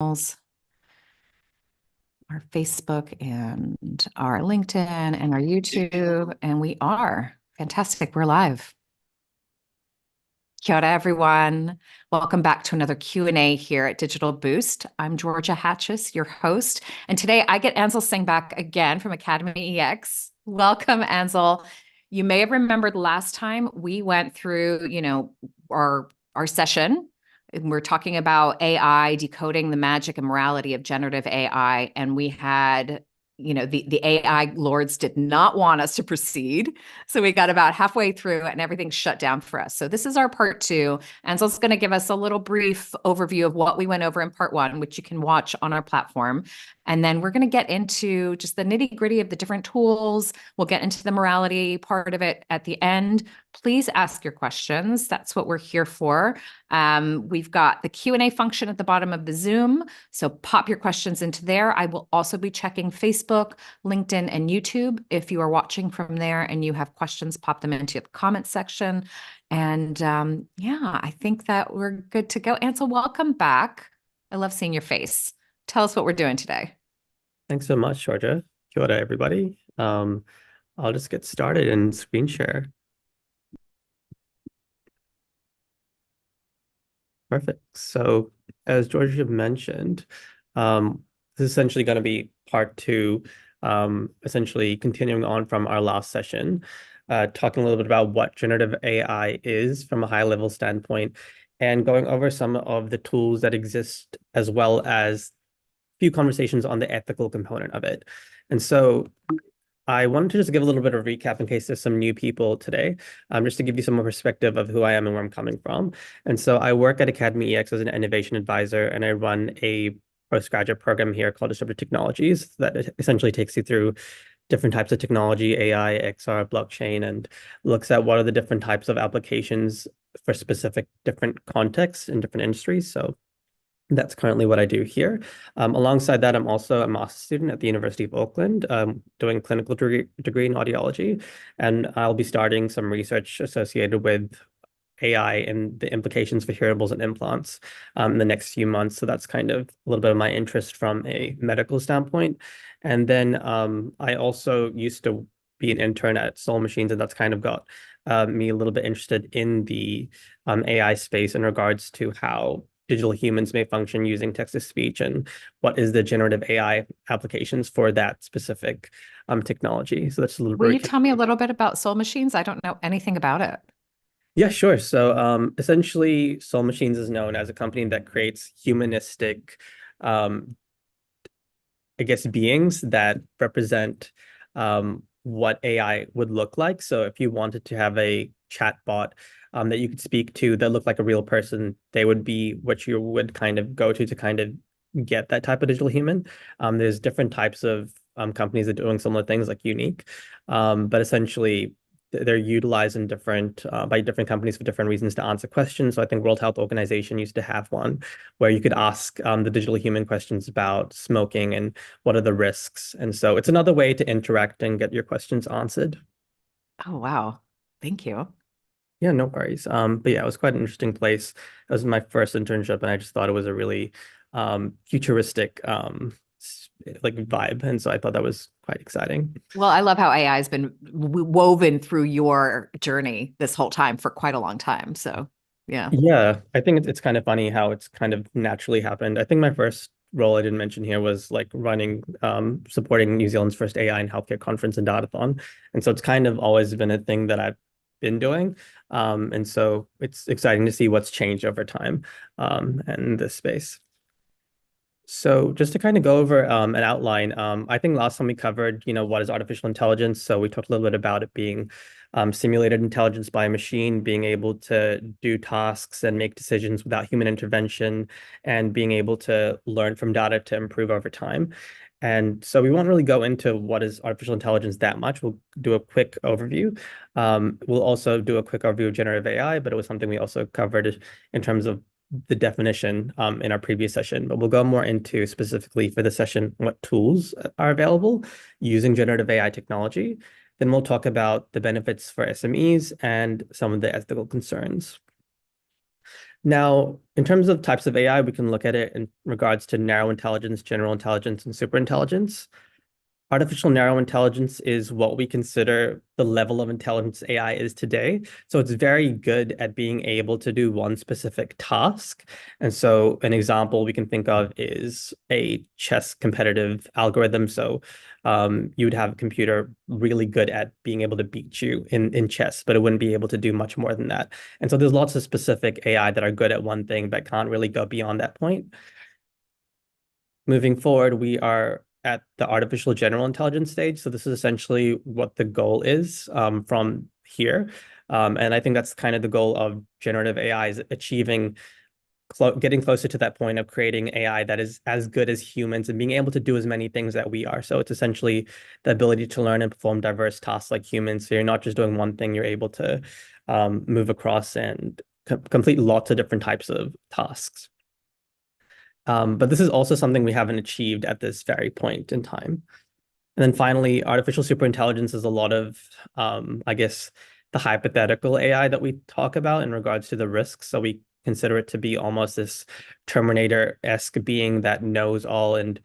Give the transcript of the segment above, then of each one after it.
our Facebook and our LinkedIn and our YouTube, and we are fantastic. We're live. Kia ora, everyone. Welcome back to another Q&A here at Digital Boost. I'm Georgia Hatzis, your host, and today I get Anzel Singh back again from academyEX. Welcome, Anzel. You may have remembered last time we went through, our session. And we're talking about AI, decoding the magic and morality of generative AI, and we had the AI lords did not want us to proceed. So we got about halfway through and everything shut down for us. So this is our part two. Anzel's going to give us a little brief overview of what we went over in part one, which you can watch on our platform. And then we're going to get into just the nitty gritty of the different tools. We'll get into the morality part of it at the end. Please ask your questions. That's what we're here for. We've got the Q&A function at the bottom of the Zoom. So pop your questions into there. I will also be checking Facebook, LinkedIn, and YouTube. If you are watching from there and you have questions, pop them into the comments section. And I think that we're good to go. Ansel, welcome back. I love seeing your face. Tell us what we're doing today. Thanks so much, Georgia. Kia ora, everybody. I'll just get started and screen share. Perfect. So as Georgia mentioned, this is essentially going to be part two, essentially continuing on from our last session, talking a little bit about what generative AI is from a high level standpoint and going over some of the tools that exist as well as few conversations on the ethical component of it. And so I wanted to just give a little bit of a recap in case there's some new people today, just to give you some more perspective of who I am and where I'm coming from. And so I work at academyEX as an innovation advisor, and I run a postgraduate program here called Disruptive Technologies that essentially takes you through different types of technology, AI, XR, blockchain, and looks at what are the different types of applications for specific different contexts in different industries. So that's currently what I do here. Alongside that, I'm also a master's student at the University of Auckland, doing clinical degree in audiology, and I'll be starting some research associated with AI and the implications for hearables and implants in the next few months. So that's kind of a little bit of my interest from a medical standpoint. And then I also used to be an intern at Soul Machines, and that's kind of got me a little bit interested in the AI space in regards to how digital humans may function using text-to-speech and what is the generative AI applications for that specific technology. So that's a little Will you bit. tell me a little bit about Soul Machines? I don't know anything about it. Yeah, sure. So essentially, Soul Machines is known as a company that creates humanistic, um, I guess, beings that represent what AI would look like. So if you wanted to have a chatbot that you could speak to that looked like a real person, they would be what you would kind of go to kind of get that type of digital human. There's different types of companies that are doing similar things like Unique, but essentially they're utilized in different by different companies for different reasons to answer questions. So I think World Health Organization used to have one where you could ask the digital human questions about smoking and what are the risks. And so it's another way to interact and get your questions answered. Oh, wow. Thank you. Yeah, no worries. But yeah, it was quite an interesting place. It was my first internship, and I just thought it was a really futuristic like vibe. And so I thought that was quite exciting. Well, I love how AI has been woven through your journey this whole time for quite a long time. So, yeah. Yeah, I think it's kind of funny how it's kind of naturally happened. I think my first role I didn't mention here was like running, supporting New Zealand's first AI and healthcare conference and Datathon. And so it's kind of always been a thing that I've been doing. And so it's exciting to see what's changed over time in this space. So just to kind of go over an outline, I think last time we covered, what is artificial intelligence. So we talked a little bit about it being simulated intelligence by a machine, being able to do tasks and make decisions without human intervention, and being able to learn from data to improve over time. And so we won't really go into what is artificial intelligence that much. We'll do a quick overview. We'll also do a quick overview of generative AI, but it was something we also covered in terms of the definition in our previous session, but we'll go more into specifically for the session what tools are available using generative AI technology. Then we'll talk about the benefits for SMEs and some of the ethical concerns. Now, in terms of types of AI, we can look at it in regards to narrow intelligence, general intelligence, and super intelligence. Artificial narrow intelligence is what we consider the level of intelligence AI is today. So it's very good at being able to do one specific task. And so an example we can think of is a chess competitive algorithm. So you would have a computer really good at being able to beat you in chess, but it wouldn't be able to do much more than that. And so there's lots of specific AI that are good at one thing, but can't really go beyond that point. Moving forward, we are at the artificial general intelligence stage. So this is essentially what the goal is from here. And I think that's kind of the goal of generative AI is achieving getting closer to that point of creating AI that is as good as humans and being able to do as many things that we are. So it's essentially the ability to learn and perform diverse tasks like humans. So you're not just doing one thing, you're able to move across and complete lots of different types of tasks. But this is also something we haven't achieved at this very point in time. And then finally, artificial superintelligence is a lot of, I guess, the hypothetical AI that we talk about in regards to the risks. So we consider it to be almost this Terminator-esque being that knows all and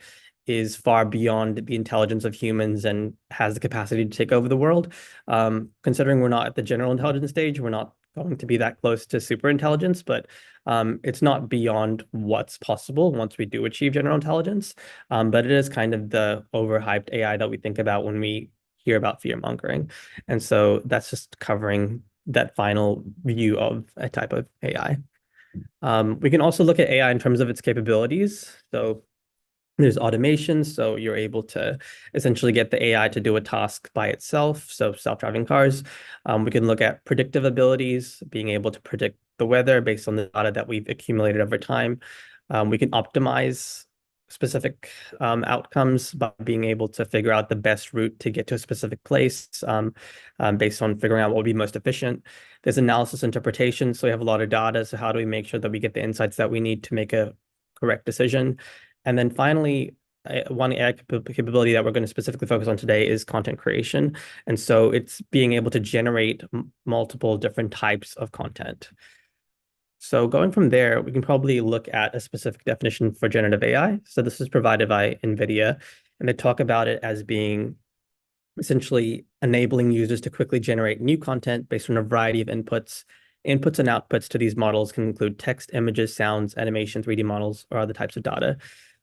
is far beyond the intelligence of humans and has the capacity to take over the world. Considering we're not at the general intelligence stage, we're not going to be that close to super intelligence, but it's not beyond what's possible once we do achieve general intelligence. But it is kind of the overhyped AI that we think about when we hear about fear mongering. And so that's just covering that final view of a type of AI. We can also look at AI in terms of its capabilities. So there's automation, so you're able to essentially get the AI to do a task by itself, so self-driving cars. We can look at predictive abilities, being able to predict the weather based on the data that we've accumulated over time. We can optimize specific outcomes by being able to figure out the best route to get to a specific place based on figuring out what would be most efficient. There's analysis interpretation, so we have a lot of data, so how do we make sure that we get the insights that we need to make a correct decision? And then finally, one AI capability that we're going to specifically focus on today is content creation. And so it's being able to generate multiple different types of content. So going from there, we can probably look at a specific definition for generative AI. So this is provided by NVIDIA, and they talk about it as being essentially enabling users to quickly generate new content based on a variety of inputs. Inputs and outputs to these models can include text, images, sounds, animation, 3D models, or other types of data.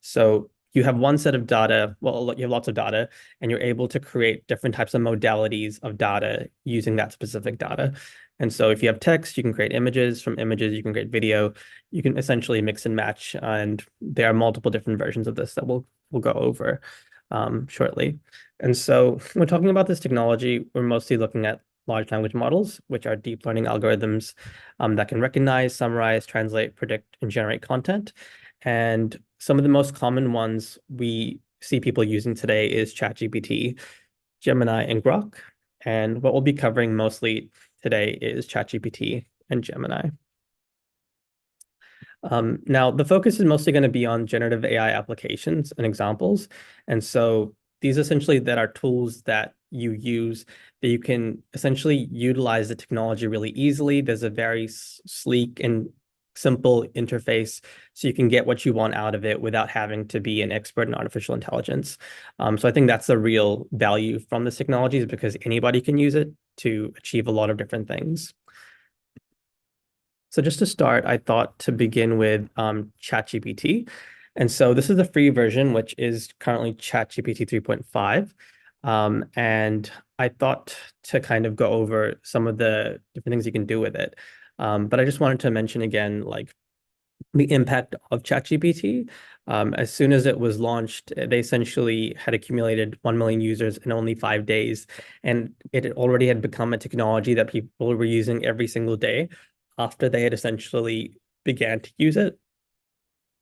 So you have one set of data, well, you have lots of data, and you're able to create different types of modalities of data using that specific data. And so if you have text, you can create images. From images, you can create video. You can essentially mix and match, and there are multiple different versions of this that we'll go over shortly. And so when talking about this technology, we're mostly looking at large language models, which are deep learning algorithms that can recognize, summarize, translate, predict, and generate content. And some of the most common ones we see people using today is ChatGPT, Gemini, and Grok. And what we'll be covering mostly today is ChatGPT and Gemini. Now, the focus is mostly going to be on generative AI applications and examples. And so these essentially that are tools that you use that you can essentially utilize the technology really easily. There's a very sleek and simple interface so you can get what you want out of it without having to be an expert in artificial intelligence. So I think that's the real value from this technology is because anybody can use it to achieve a lot of different things. So just to start, I thought to begin with ChatGPT. And so this is the free version, which is currently ChatGPT 3.5. And I thought to kind of go over some of the different things you can do with it. But I just wanted to mention again, like the impact of ChatGPT. As soon as it was launched, they essentially had accumulated 1 million users in only 5 days. And it already had become a technology that people were using every single day after they had essentially began to use it.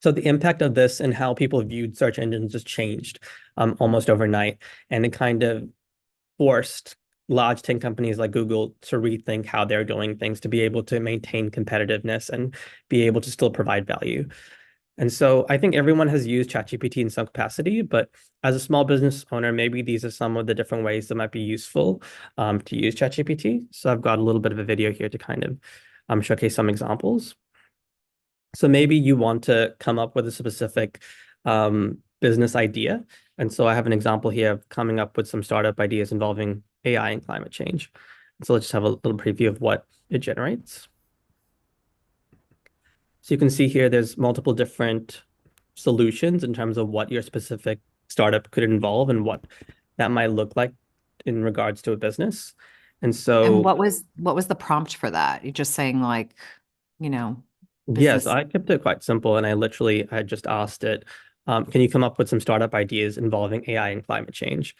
So the impact of this and how people viewed search engines just changed almost overnight. And it kind of forced large tech companies like Google to rethink how they're doing things to be able to maintain competitiveness and be able to still provide value. And so I think everyone has used ChatGPT in some capacity, but as a small business owner, maybe these are some of the different ways that might be useful to use ChatGPT. So I've got a little bit of a video here to kind of showcase some examples. So maybe you want to come up with a specific business idea. And so I have an example here of coming up with some startup ideas involving AI and climate change. So let's just have a little preview of what it generates. So you can see here there's multiple different solutions in terms of what your specific startup could involve and what that might look like in regards to a business. And And so, what was the prompt for that? You're just saying like, you know, yes, business. I kept it quite simple and I just asked it, can you come up with some startup ideas involving AI and climate change?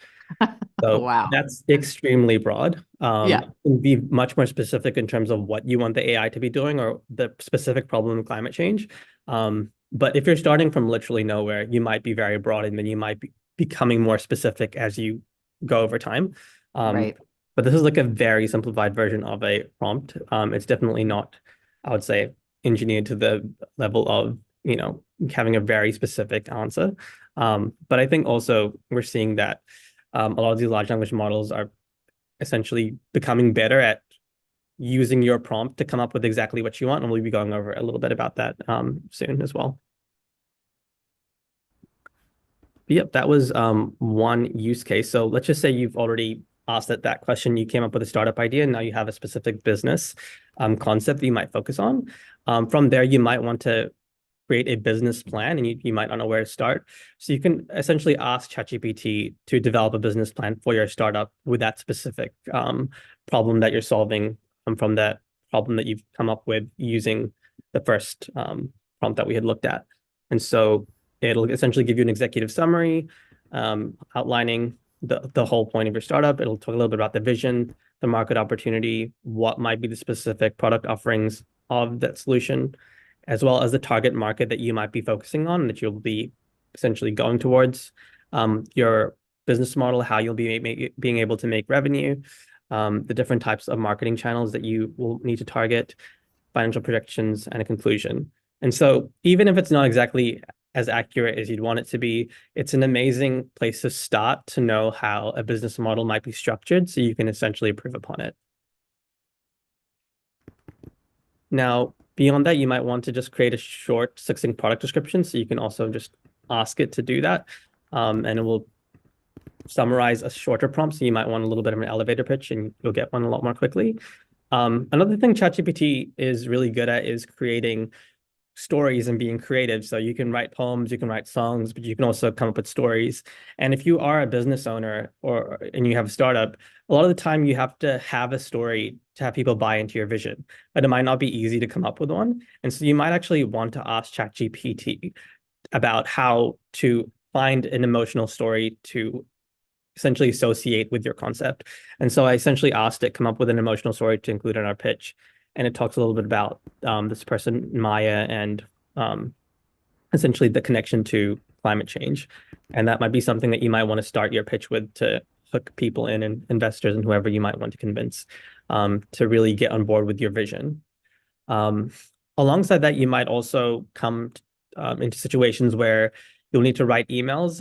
So Wow. that's extremely broad. Yeah. Be much more specific in terms of what you want the AI to be doing or the specific problem of climate change. But if you're starting from literally nowhere, you might be very broad and then you might be becoming more specific as you go over time. Um, Right. but this is like a very simplified version of a prompt. It's definitely not, I would say, engineered to the level of, having a very specific answer. But I think also we're seeing that a lot of these large language models are essentially becoming better at using your prompt to come up with exactly what you want. And we'll be going over a little bit about that soon as well. But yep, that was one use case. So let's just say you've already asked that question, you came up with a startup idea, and now you have a specific business concept that you might focus on. From there, you might want to create a business plan and you might not know where to start. So you can essentially ask ChatGPT to develop a business plan for your startup with that specific problem that you're solving from that problem that you've come up with using the first prompt that we had looked at. And so it'll essentially give you an executive summary outlining the whole point of your startup. It'll talk a little bit about the vision, the market opportunity, what might be the specific product offerings of that solution, as well as the target market that you might be focusing on that you'll be essentially going towards, your business model, how you'll be being able to make revenue, the different types of marketing channels that you will need to target, financial projections, and a conclusion. And so even if it's not exactly as accurate as you'd want it to be, it's an amazing place to start to know how a business model might be structured so you can essentially improve upon it. Now, beyond that, you might want to just create a short, succinct product description. So you can also just ask it to do that. And it will summarize a shorter prompt. So you might want a little bit of an elevator pitch and you'll get one a lot more quickly. Another thing ChatGPT is really good at is creating stories and being creative. So you can write poems, you can write songs, but you can also come up with stories. And if you are a business owner and you have a startup, a lot of the time you have to have a story to have people buy into your vision, but it might not be easy to come up with one. And so you might actually want to ask ChatGPT about how to find an emotional story to essentially associate with your concept. And so I essentially asked it come up with an emotional story to include in our pitch. And it talks a little bit about this person, Maya, and essentially the connection to climate change. And that might be something that you might want to start your pitch with to hook people in and investors and whoever you might want to convince to really get on board with your vision. Um, Alongside that, you might also come into situations where you'll need to write emails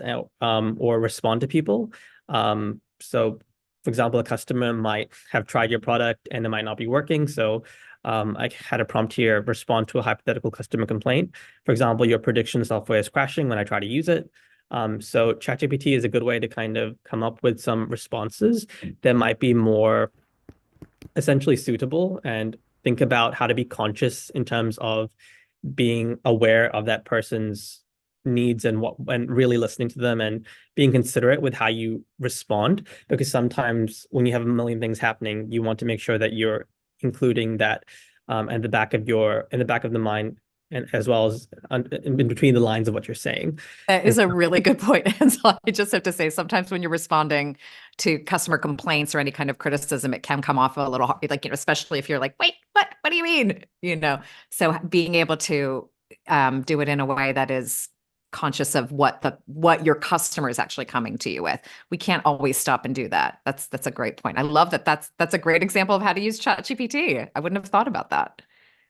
or respond to people. So, for example, a customer might have tried your product and it might not be working. So, I had a prompt here, respond to a hypothetical customer complaint. For example, your prediction software is crashing when I try to use it. So ChatGPT is a good way to kind of come up with some responses that might be more essentially suitable and think about how to be conscious in terms of being aware of that person's needs and really listening to them and being considerate with how you respond, because sometimes when you have a million things happening, you want to make sure that you're including that in the back of the mind, and as well as in between the lines of what you're saying. That And is a really good point. And so I just have to say, sometimes when you're responding to customer complaints or any kind of criticism, it can come off a little like, especially if you're like, wait, what? What do you mean? So being able to do it in a way that is conscious of what your customer is actually coming to you with. We can't always stop and do that. That's a great point. I love that. That's a great example of how to use ChatGPT. I wouldn't have thought about that.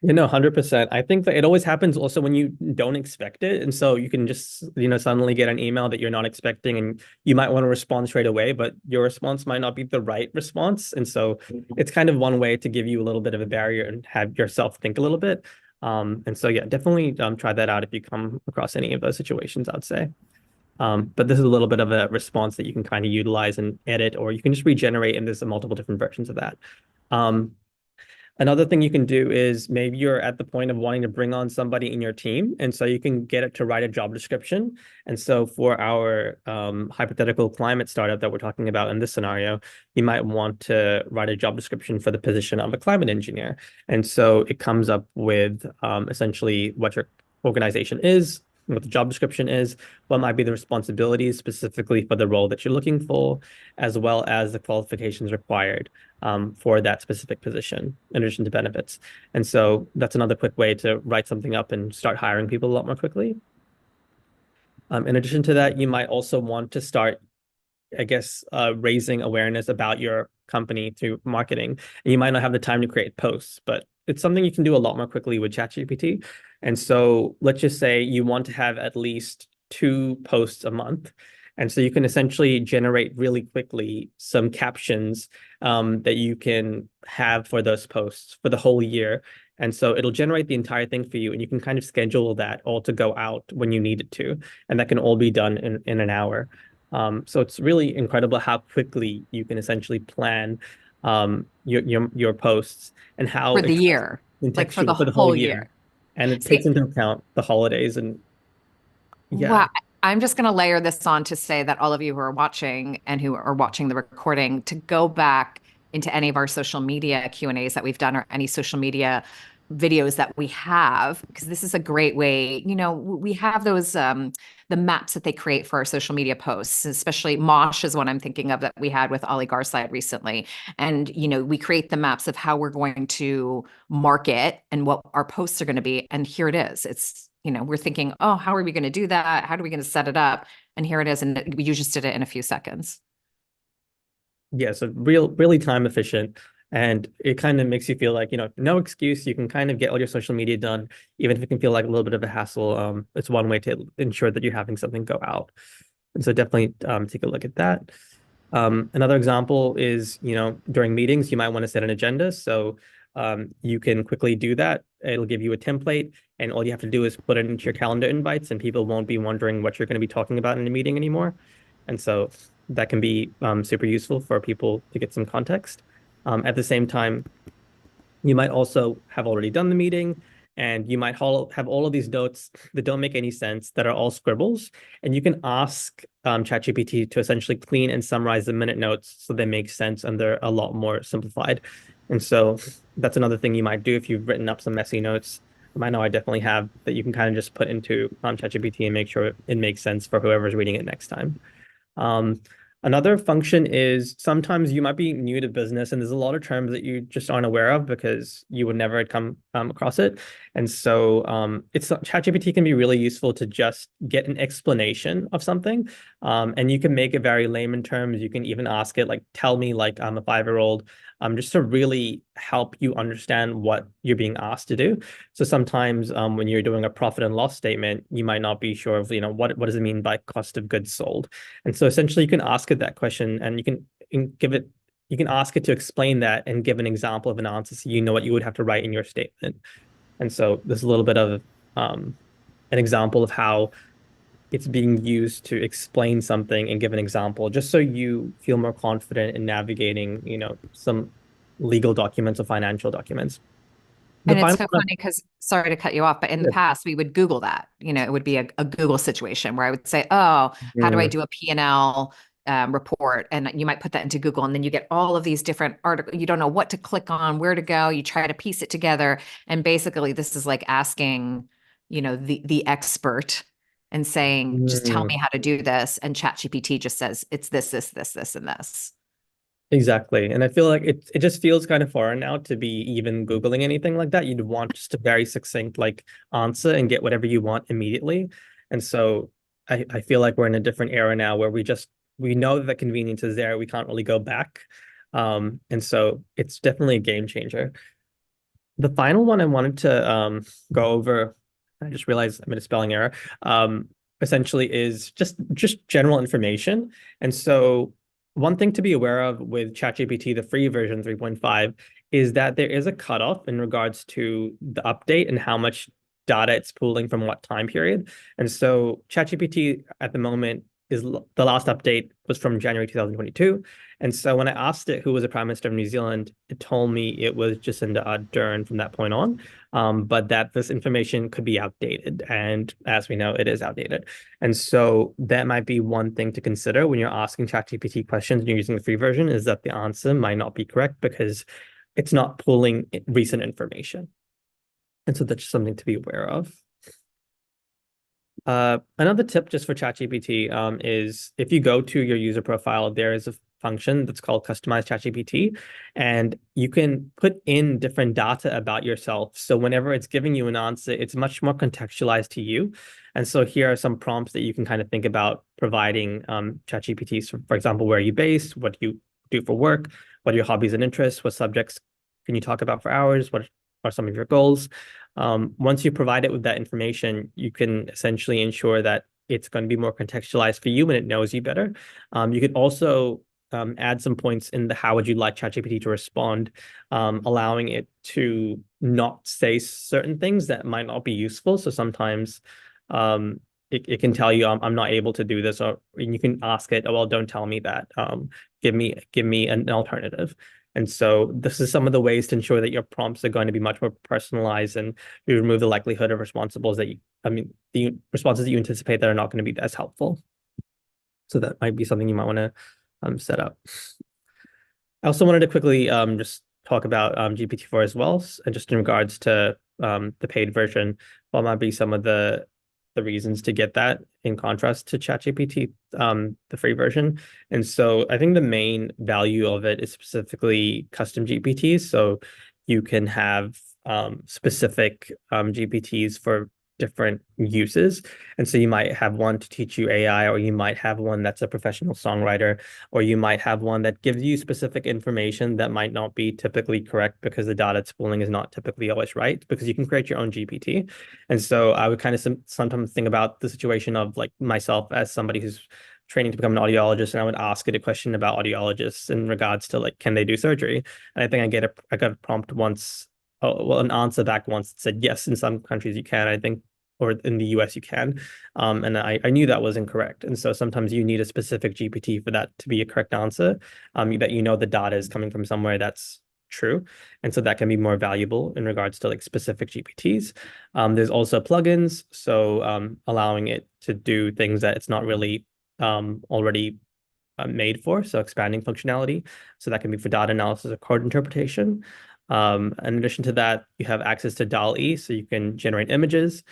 100%. I think that it always happens also when you don't expect it. And so you can just, suddenly get an email that you're not expecting and you might want to respond straight away, but your response might not be the right response. And so it's kind of one way to give you a little bit of a barrier and have yourself think a little bit. And so yeah, definitely try that out if you come across any of those situations, I'd say. But this is a little bit of a response that you can kind of utilize and edit, or you can just regenerate, and there's multiple different versions of that. Um, Another thing you can do is maybe you're at the point of wanting to bring on somebody in your team, and so you can get it to write a job description. And so for our hypothetical climate startup that we're talking about in this scenario, you might want to write a job description for the position of a climate engineer. And so it comes up with essentially what your organization is, what the job description is, what might be the responsibilities specifically for the role that you're looking for, as well as the qualifications required for that specific position, in addition to benefits. And so that's another quick way to write something up and start hiring people a lot more quickly. In addition to that, you might also want to start, I guess, raising awareness about your company through marketing. And you might not have the time to create posts, but it's something you can do a lot more quickly with ChatGPT. And so let's just say you want to have at least 2 posts a month. And so you can essentially generate really quickly some captions that you can have for those posts for the whole year. And so it'll generate the entire thing for you, and you can kind of schedule that all to go out when you need it to. And that can all be done in an hour. So it's really incredible how quickly you can essentially plan your posts and how For the it's year, like for the contextual for the whole whole year. year. And it takes See, into account the holidays and yeah. wow. I'm just going to layer this on to say that all of you who are watching and who are watching the recording to go back into any of our social media Q&As that we've done or any social media videos that we have, because this is a great way, we have those the maps that they create for our social media posts, especially Mosh is one I'm thinking of that we had with Ali Garside recently. And, we create the maps of how we're going to market and what our posts are going to be. And here it is. We're thinking, oh, how are we going to do that? How are we going to set it up? And here it is. And you just did it in a few seconds. Yeah, so really time efficient. And it kind of makes you feel like, no excuse. You can kind of get all your social media done, even if it can feel like a little bit of a hassle. It's one way to ensure that you're having something go out. And so definitely take a look at that. Another example is, during meetings, you might want to set an agenda. So you can quickly do that. It'll give you a template, and all you have to do is put it into your calendar invites, and people won't be wondering what you're going to be talking about in a meeting anymore. And so that can be super useful for people to get some context. At the same time, you might also have already done the meeting, and you might have all of these notes that don't make any sense, that are all scribbles. And you can ask ChatGPT to essentially clean and summarize the minute notes so they make sense and they're a lot more simplified. And so that's another thing you might do if you've written up some messy notes. I know I definitely have, that you can kind of just put into ChatGPT and make sure it makes sense for whoever's reading it next time. Um, Another function is sometimes you might be new to business and there's a lot of terms that you just aren't aware of because you would never come across it. And so it's ChatGPT can be really useful to just get an explanation of something. And you can make it very layman terms. You can even ask it like, tell me like I'm a 5-year-old, just to really help you understand what you're being asked to do. So sometimes when you're doing a profit and loss statement, you might not be sure of, what does it mean by cost of goods sold? And so essentially you can ask it that question, and you can ask it to explain that and give an example of an answer so you know what you would have to write in your statement. And so there's a little bit of an example of how it's being used to explain something and give an example, just so you feel more confident in navigating, some legal documents or financial documents. The And it's final so one. funny because, sorry to cut you off, but in the past we would Google that. It would be a Google situation where I would say, "Oh, how do I Mm, do a P&L report?" And you might put that into Google, and then you get all of these different articles. You don't know what to click on, where to go. You try to piece it together, and basically, this is like asking, the expert and saying, "Just tell me mm. how to do this." And ChatGPT just says, "It's this, this, this, this, and this." Exactly. And I feel like it just feels kind of foreign now to be even Googling anything like that. You'd want just a very succinct like answer and get whatever you want immediately. And so I feel like we're in a different era now where we know that convenience is there. We can't really go back. And so it's definitely a game changer. The final one I wanted to go over, I just realized I made a spelling error. Essentially is just general information. And so one thing to be aware of with ChatGPT, the free version 3.5, is that there is a cutoff in regards to the update and how much data it's pulling from what time period. And so ChatGPT at the moment is the last update was from January 2022. And so when I asked it who was the Prime Minister of New Zealand, it told me it was Jacinda Ardern from that point on, but that this information could be outdated. And as we know, it is outdated. And so that might be one thing to consider when you're asking ChatGPT questions and you're using the free version, is that the answer might not be correct because it's not pulling recent information. And so that's something to be aware of. Another tip just for ChatGPT is if you go to your user profile, there is a function that's called Customize ChatGPT, and you can put in different data about yourself. So whenever it's giving you an answer, it's much more contextualized to you. And so here are some prompts that you can kind of think about providing ChatGPT. So for example, where are you based? What do you do for work? What are your hobbies and interests? What subjects can you talk about for hours? What are some of your goals? Once you provide it with that information, you can essentially ensure that it's going to be more contextualized for you and it knows you better. You could also add some points in the how would you like ChatGPT to respond, allowing it to not say certain things that might not be useful. So sometimes it can tell you I'm not able to do this, or you can ask it, oh, well, don't tell me that. Give me an alternative. And so this is some of the ways to ensure that your prompts are going to be much more personalized, and you remove the likelihood of the responses that you anticipate that are not going to be as helpful. So that might be something you might want to set up. I also wanted to quickly just talk about GPT-4 as well, and just in regards to the paid version, what might be some of the reasons to get that in contrast to ChatGPT, the free version. And so I think the main value of it is specifically custom GPTs. So you can have specific GPTs for different uses. And so you might have one to teach you AI, or you might have one that's a professional songwriter, or you might have one that gives you specific information that might not be typically correct because the data it's pulling is not typically always right, because you can create your own GPT. And so I would kind of sometimes think about the situation of like myself as somebody who's training to become an audiologist, and I would ask it a question about audiologists in regards to like, can they do surgery? And I think I got a prompt once, oh, well, an answer back once that said yes, in some countries you can, I think, or in the US you can. And I knew that was incorrect. And so sometimes you need a specific GPT for that to be a correct answer, that the data is coming from somewhere that's true. And so that can be more valuable in regards to like specific GPTs. There's also plugins, so allowing it to do things that it's not really already made for, so expanding functionality. So that can be for data analysis or code interpretation. In addition to that, you have access to DALL-E, so you can generate images.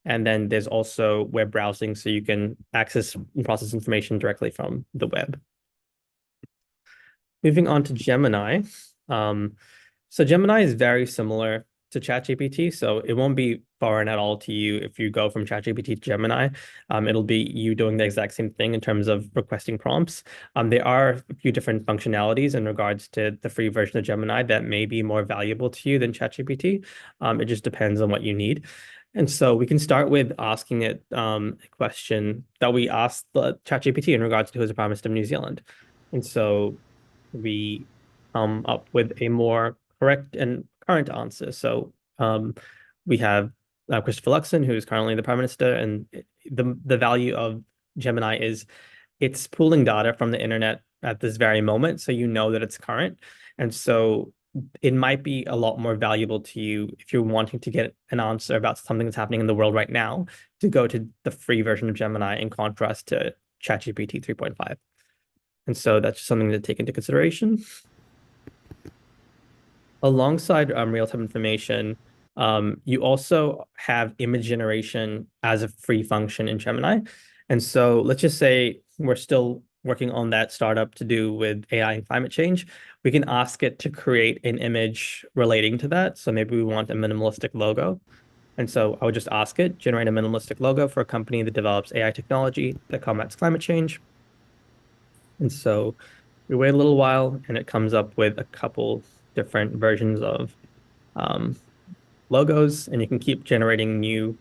And then there's also web browsing, so you can access and process information directly from the web. Moving on to Gemini. So Gemini is very similar to ChatGPT, so it won't be foreign at all to you if you go from ChatGPT to Gemini. It'll be you doing the exact same thing in terms of requesting prompts. There are a few different functionalities in regards to the free version of Gemini that may be more valuable to you than ChatGPT. It just depends on what you need. And so we can start with asking it a question that we asked the ChatGPT in regards to who's the Prime Minister of New Zealand. And so we come up with a more correct and current answer. So we have Christopher Luxon, who is currently the Prime Minister, and the value of Gemini is it's pulling data from the internet at this very moment, so you know that it's current. And so it might be a lot more valuable to you if you're wanting to get an answer about something that's happening in the world right now to go to the free version of Gemini in contrast to ChatGPT 3.5. And so that's just something to take into consideration. Alongside real-time information, you also have image generation as a free function in Gemini. And so let's just say we're still working on that startup to do with AI and climate change. We can ask it to create an image relating to that. So maybe we want a minimalistic logo. And so I would just ask it, generate a minimalistic logo for a company that develops AI technology that combats climate change. And so we wait a little while and it comes up with a couple different versions of logos, and you can keep generating new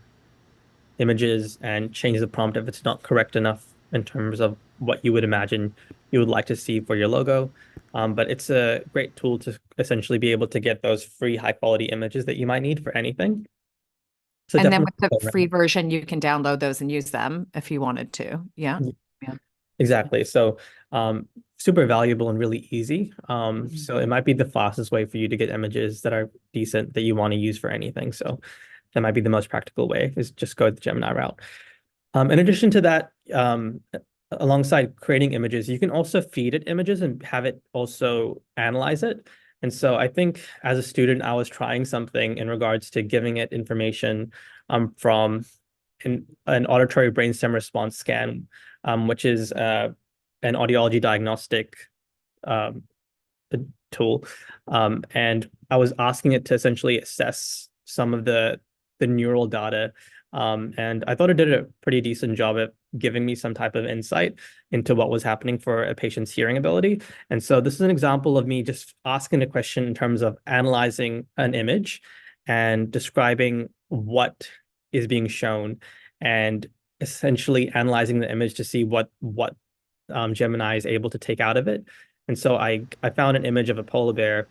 images and change the prompt if it's not correct enough in terms of what you would imagine you would like to see for your logo. But it's a great tool to essentially be able to get those free high quality images that you might need for anything. So And then definitely with the play free around. version, you can download those and use them if you wanted to. Yeah. Yeah. Exactly. So super valuable and really easy. Mhm. So it might be the fastest way for you to get images that are decent that you want to use for anything. So that might be the most practical way is just go the Gemini route. In addition to that, alongside creating images, you can also feed it images and have it also analyze it. And so I think as a student, I was trying something in regards to giving it information from an auditory brainstem response scan, which is an audiology diagnostic um, tool. And I was asking it to essentially assess some of the neural data. And I thought it did a pretty decent job at giving me some type of insight into what was happening for a patient's hearing ability. And so this is an example of me just asking a question in terms of analyzing an image and describing what is being shown and essentially analyzing the image to see what Gemini is able to take out of it. And so I found an image of a polar bear,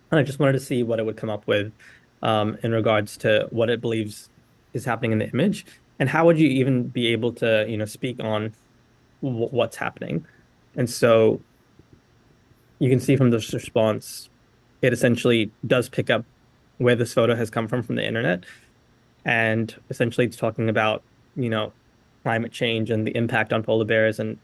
and I just wanted to see what it would come up with in regards to what it believes is happening in the image, and how would you even be able to, speak on what's happening. And so you can see from this response, it essentially does pick up where this photo has come from the internet, and essentially it's talking about you know climate change and the impact on polar bears and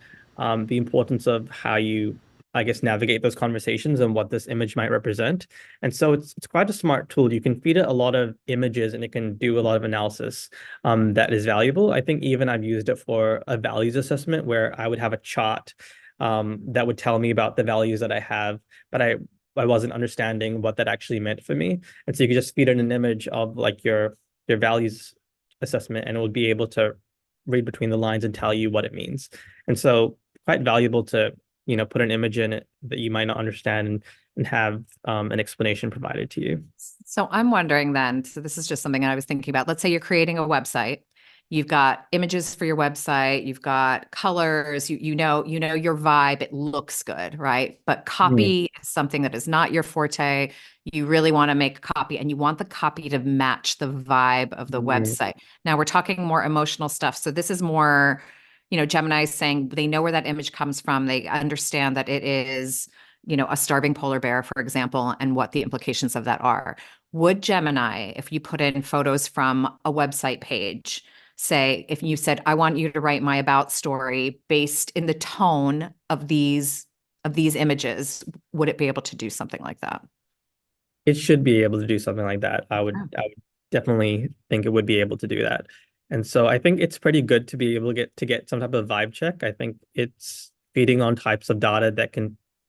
the importance of how you I guess navigate those conversations and what this image might represent. And so it's quite a smart tool. You can feed it a lot of images and it can do a lot of analysis that is valuable. I think even I've used it for a values assessment where I would have a chart that would tell me about the values that I have, but I wasn't understanding what that actually meant for me. And so you could just feed it an image of like your values assessment and it will be able to read between the lines and tell you what it means. And so quite valuable to, put an image in it that you might not understand and have an explanation provided to you. So I'm wondering then, so this is just something I was thinking about. Let's say you're creating a website. You've got images for your website, you've got colors, you know your vibe, it looks good, right? But Mm, copy is something that is not your forte. You really want to make a copy and you want the copy to match the vibe of the mm, website. Now we're talking more emotional stuff. So this is more, Gemini is saying they know where that image comes from. They understand that it is, a starving polar bear, for example, and what the implications of that are. Would Gemini, if you put in photos from a website page, say, if you said, I want you to write my about story based in the tone of these images, would it be able to do something like that? it should be able to do something like that. Oh, I would definitely think it would be able to do that. And so I think it's pretty good to be able to get some type of vibe check. I think it's feeding on types of data that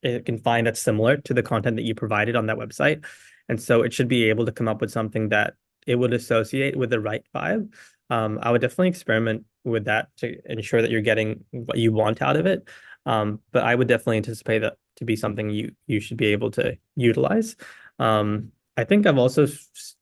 it can find that's similar to the content that you provided on that website. And so it should be able to come up with something that it would associate with the right vibe. I would definitely experiment with that to ensure that you're getting what you want out of it. But I would definitely anticipate that to be something you should be able to utilize. I think I've also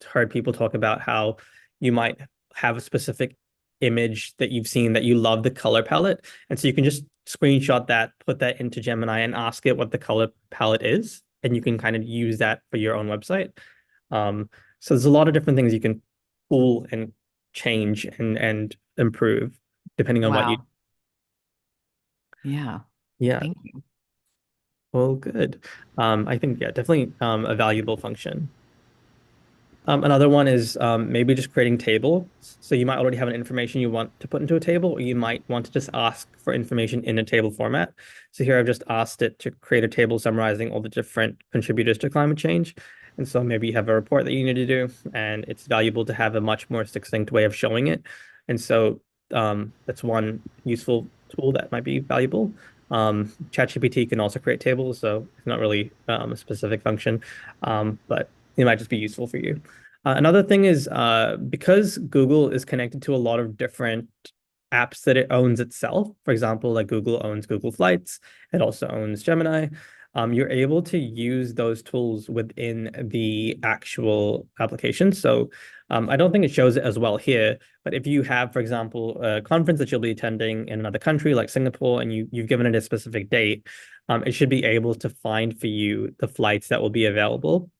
heard people talk about how you might have a specific image that you've seen that you love the color palette. And so you can just screenshot that, put that into Gemini and ask it what the color palette is. And you can kind of use that for your own website. Um, so there's a lot of different things you can pull and change and improve depending on what you. wow. Yeah. Yeah, Thank you. well, good. I think yeah, definitely a valuable function. Another one is maybe just creating tables. So you might already have an information you want to put into a table, or you might want to just ask for information in a table format. So here I've just asked it to create a table summarizing all the different contributors to climate change. And so maybe you have a report that you need to do, and it's valuable to have a much more succinct way of showing it. And so that's one useful tool that might be valuable. ChatGPT can also create tables, so it's not really a specific function, but it might just be useful for you. Another thing is because Google is connected to a lot of different apps that it owns itself. For example, like Google owns Google Flights. It also owns Gemini. you're able to use those tools within the actual application. So I don't think it shows it as well here, but if you have, for example, a conference that you'll be attending in another country like Singapore, and you've given it a specific date, it should be able to find for you the flights that will be available,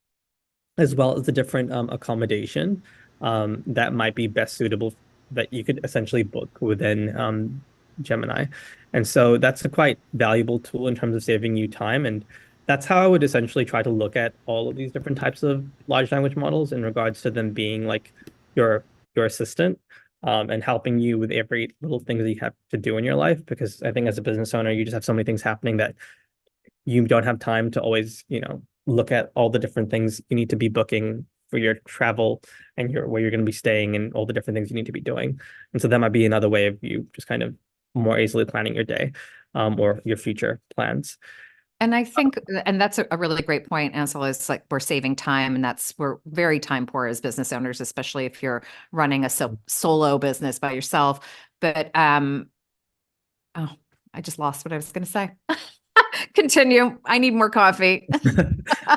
as well as the different accommodation that might be best suitable that you could essentially book within Gemini. And so that's a quite valuable tool in terms of saving you time. And that's how I would essentially try to look at all of these different types of large language models in regards to them being like your your assistant, and helping you with every little thing that you have to do in your life. Because I think as a business owner, you just have so many things happening that you don't have time to always, look at all the different things you need to be booking for your travel and your where you're going to be staying and all the different things you need to be doing. And so that might be another way of you just kind of more easily planning your day, or your future plans. And I think, and that's a really great point, Ansel, is like we're saving time, and we're very time poor as business owners, especially if you're running a solo business by yourself. But oh, I just lost what I was going to say. Continue. I need more coffee.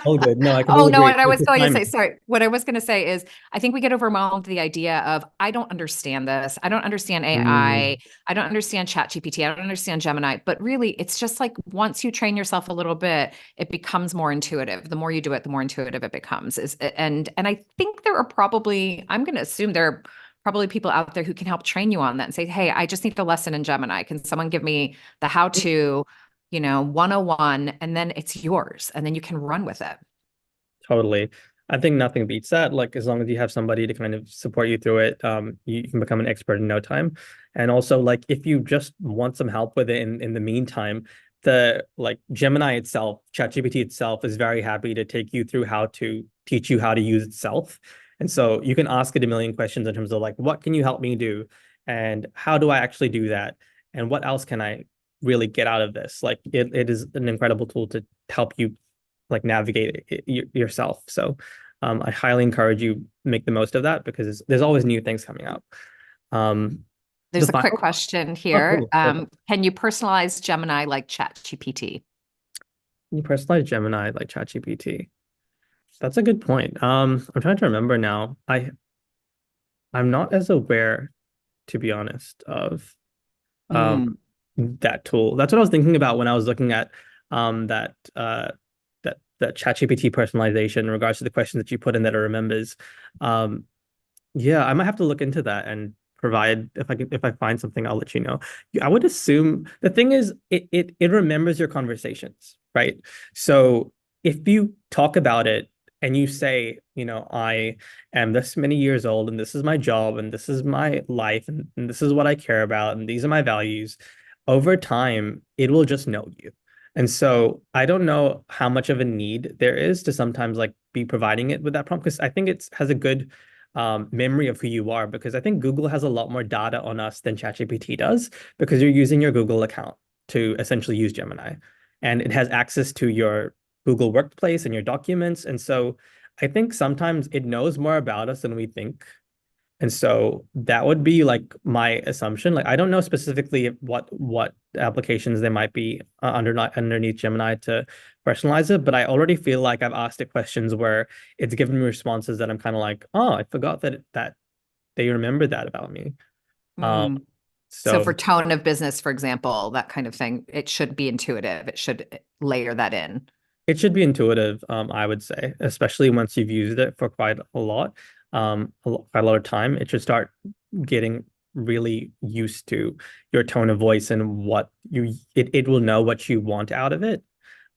All good. No, I Oh completely no, agree. what I It's was just going to say, timing. sorry. What I was going to say is I think we get overwhelmed with the idea of I don't understand this. I don't understand AI. Mm, I don't understand ChatGPT. I don't understand Gemini. But really, it's just like once you train yourself a little bit, it becomes more intuitive. The more you do it, the more intuitive it becomes. And I think there are probably, I'm going to assume there are probably people out there who can help train you on that and say, hey, I just need a lesson in Gemini. Can someone give me the how to, 101, and then it's yours, and then you can run with it. totally. I think nothing beats that. Like as long as you have somebody to kind of support you through it, you can become an expert in no time. And also, like if you just want some help with it in the meantime, the like Gemini itself, ChatGPT itself is very happy to take you through how to teach you how to use itself. And so you can ask it a million questions in terms of like, what can you help me do? And how do I actually do that? And what else can I really get out of this? Like it is an incredible tool to help you like navigate it yourself. So I highly encourage you make the most of that because there's always new things coming out. The There's a quick final, question oh, here. cool. Okay. Can you personalize Gemini like ChatGPT? You personalize Gemini like ChatGPT. That's a good point. I'm trying to remember now. I'm not as aware, to be honest, of um Mm. that tool. That's what I was thinking about when I was looking at that ChatGPT personalization in regards to the questions that you put in that it remembers. Um, Yeah, I might have to look into that and provide if I find something, I'll let you know. I would assume the thing is it remembers your conversations, right? So if you talk about it and you say, I am this many years old and this is my job and this is my life and this is what I care about and these are my values, over time it will just know you. And so I don't know how much of a need there is to sometimes like be providing it with that prompt because I think it has a good memory of who you are because I think Google has a lot more data on us than ChatGPT does because you're using your Google account to essentially use Gemini, and it has access to your Google Workplace and your documents. And so I think sometimes it knows more about us than we think. And so that would be like my assumption. Like I don't know specifically what applications there might be underneath Gemini to personalize it, but I already feel like I've asked it questions where it's given me responses that I'm kind of like, oh, I forgot that they remember that about me. Um, Mm. So so for tone of business, for example, that kind of thing, it should be intuitive. It should layer that in. it should be intuitive, I would say, especially once you've used it for quite a lot, quite a lot of time. It should start getting really used to your tone of voice and it will know what you want out of it.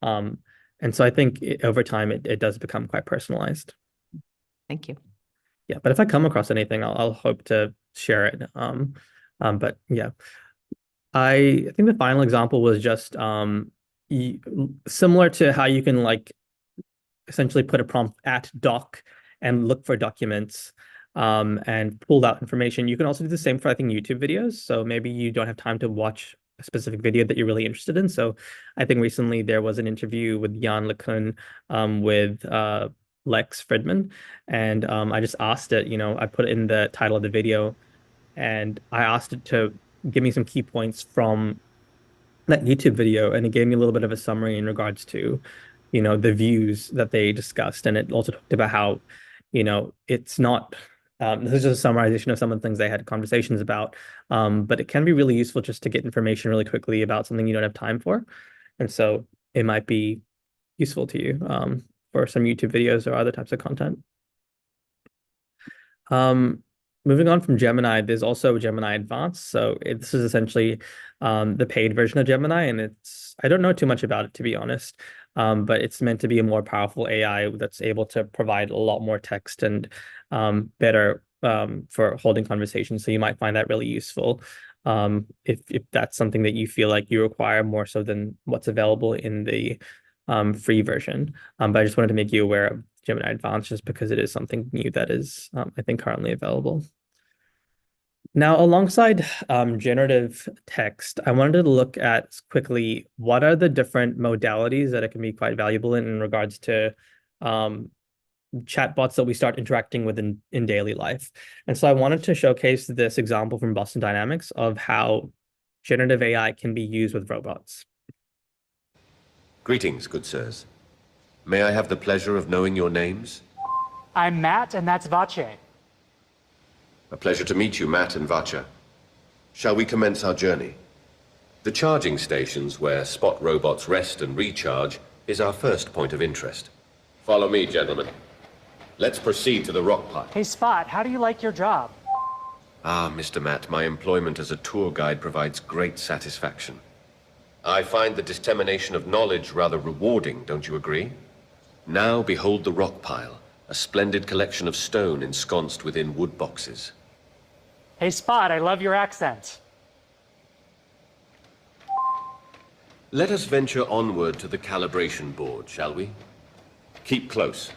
Um, and so I think over time it does become quite personalized. Thank you. Yeah, but if I come across anything, I'll hope to share it. But yeah, I think the final example was just y similar to how you can like essentially put a prompt at doc and look for documents, and pull out information. You can also do the same for, I think, YouTube videos. So maybe you don't have time to watch a specific video that you're really interested in. So I think recently there was an interview with Jan LeCun, with Lex Fridman. And I just asked it, I put in the title of the video and I asked it to give me some key points from that YouTube video, and it gave me a little bit of a summary in regards to, the views that they discussed. And it also talked about how, it's not, this is just a summarization of some of the things they had conversations about. But it can be really useful just to get information really quickly about something you don't have time for. And so it might be useful to you, for some YouTube videos or other types of content. Um, Moving on from Gemini, there's also Gemini Advanced. So this is essentially the paid version of Gemini, and I don't know too much about it, to be honest. But it's meant to be a more powerful AI that's able to provide a lot more text and better for holding conversations. So you might find that really useful, if that's something that you feel like you require more so than what's available in the free version. But I just wanted to make you aware of Gemini Advanced just because it is something new that is, I think, currently available. Now, alongside generative text, I wanted to look at quickly what are the different modalities that it can be quite valuable in regards to um, chatbots that we start interacting with in daily life. And so I wanted to showcase this example from Boston Dynamics of how generative AI can be used with robots. Greetings, good sirs. May I have the pleasure of knowing your names? I'm Matt, and that's Vache. A pleasure to meet you, Matt and Vacha. Shall we commence our journey? The charging stations where Spot robots rest and recharge is our first point of interest. Follow me, gentlemen. Let's proceed to the rock pile. Hey, Spot, how do you like your job? Ah, Mr. Matt, my employment as a tour guide provides great satisfaction. I find the dissemination of knowledge rather rewarding, don't you agree? Now behold the rock pile, a splendid collection of stone ensconced within wood boxes. Hey, Spot, I love your accent. Let us venture onward to the calibration board, shall we? Keep close.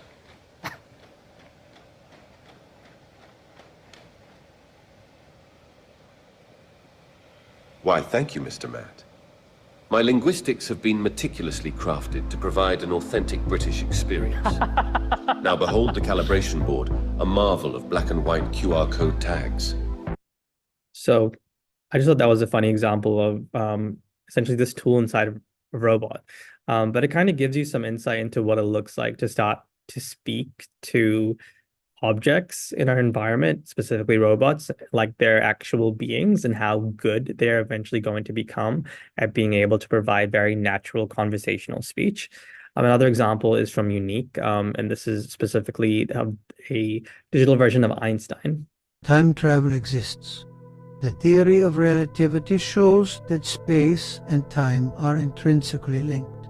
Why, thank you, Mr. Matt. My linguistics have been meticulously crafted to provide an authentic British experience. Now behold the calibration board, a marvel of black and white QR code tags. So I just thought that was a funny example of essentially this tool inside of a robot. But it kind of gives you some insight into what it looks like to start to speak to objects in our environment, specifically robots, like they're actual beings, and how good they're eventually going to become at being able to provide very natural conversational speech. Another example is from Unique, and this is specifically a digital version of Einstein. Time travel exists. The theory of relativity shows that space and time are intrinsically linked,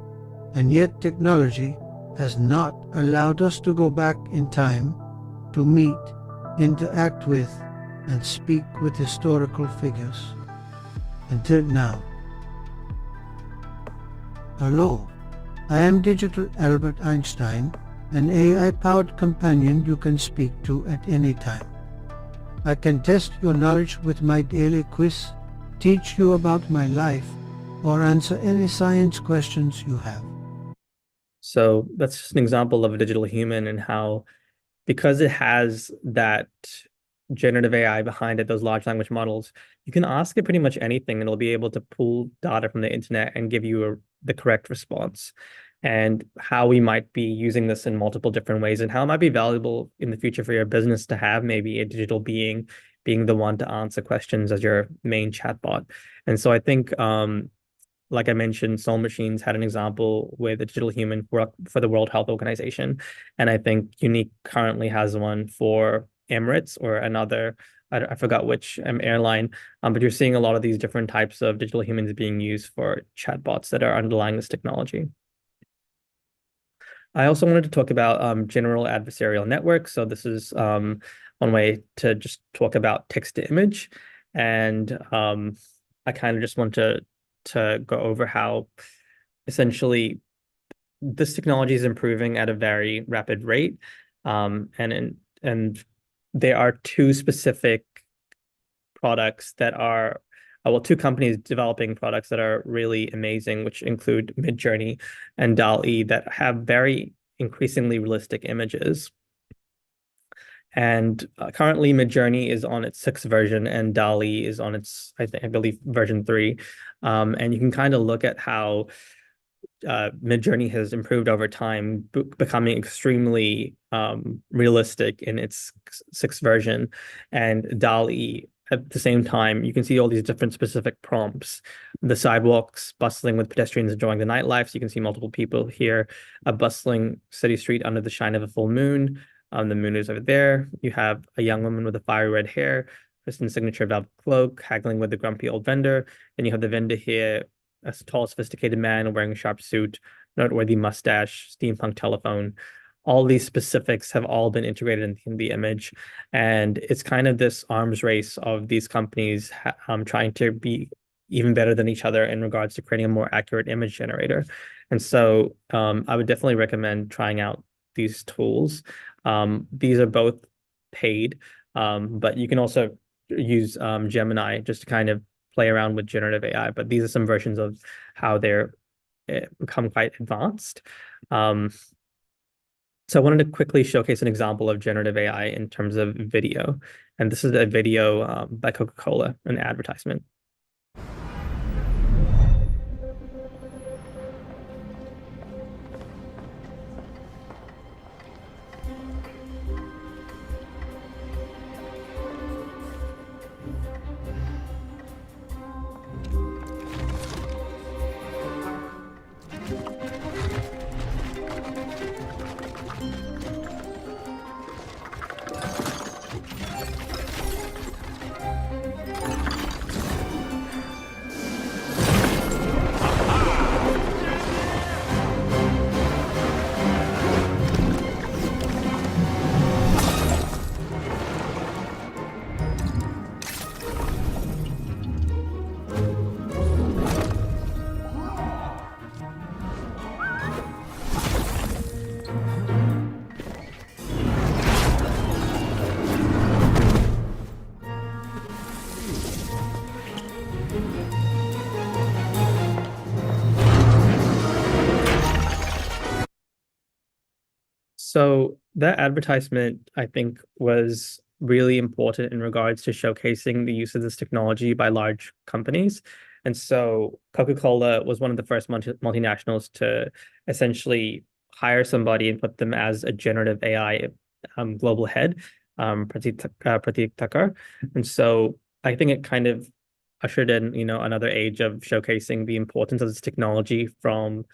and yet technology has not allowed us to go back in time to meet, interact with, and speak with historical figures. Until now. Hello, I am Digital Albert Einstein, an AI-powered companion you can speak to at any time. I can test your knowledge with my daily quiz, teach you about my life, or answer any science questions you have. So that's just an example of a digital human and how, because it has that generative AI behind it, those large language models, you can ask it pretty much anything and it'll be able to pull data from the internet and give you the correct response. And how we might be using this in multiple different ways, and how it might be valuable in the future for your business to have maybe a digital being the one to answer questions as your main chatbot. And so I think, like I mentioned, Soul Machines had an example with a digital human for the World Health Organization. And I think Unique currently has one for Emirates or another, I forgot which airline, but you're seeing a lot of these different types of digital humans being used for chatbots that are underlying this technology. I also wanted to talk about general adversarial networks. So this is one way to just talk about text to image. And I kind of just want to go over how essentially this technology is improving at a very rapid rate. And there are two specific products that are, well, two companies developing products that are really amazing, which include Midjourney and DALL-E, that have very increasingly realistic images. And currently, Midjourney is on its 6th version, and DALL-E is on its, I believe, version 3. And you can kind of look at how Midjourney has improved over time, becoming extremely realistic in its sixth version. And DALL-E, at the same time, you can see all these different specific prompts. The sidewalks bustling with pedestrians enjoying the nightlife. So you can see multiple people here. A bustling city street under the shine of a full moon. The moon is over there. You have a young woman with a fiery red hair, dressed in signature velvet cloak, haggling with the grumpy old vendor. Then you have the vendor here, a tall, sophisticated man wearing a sharp suit, noteworthy mustache, steampunk telephone. All these specifics have all been integrated in the image. And it's kind of this arms race of these companies trying to be even better than each other in regards to creating a more accurate image generator. And so I would definitely recommend trying out these tools. These are both paid, but you can also use Gemini just to kind of play around with generative AI, but these are some versions of how they're become quite advanced. So I wanted to quickly showcase an example of generative AI in terms of video. And this is a video by Coca-Cola, an advertisement. So that advertisement, I think, was really important in regards to showcasing the use of this technology by large companies. And so Coca-Cola was one of the first multinationals to essentially hire somebody and put them as a generative AI global head, Pratik Thakur. And so I think it kind of ushered in, another age of showcasing the importance of this technology from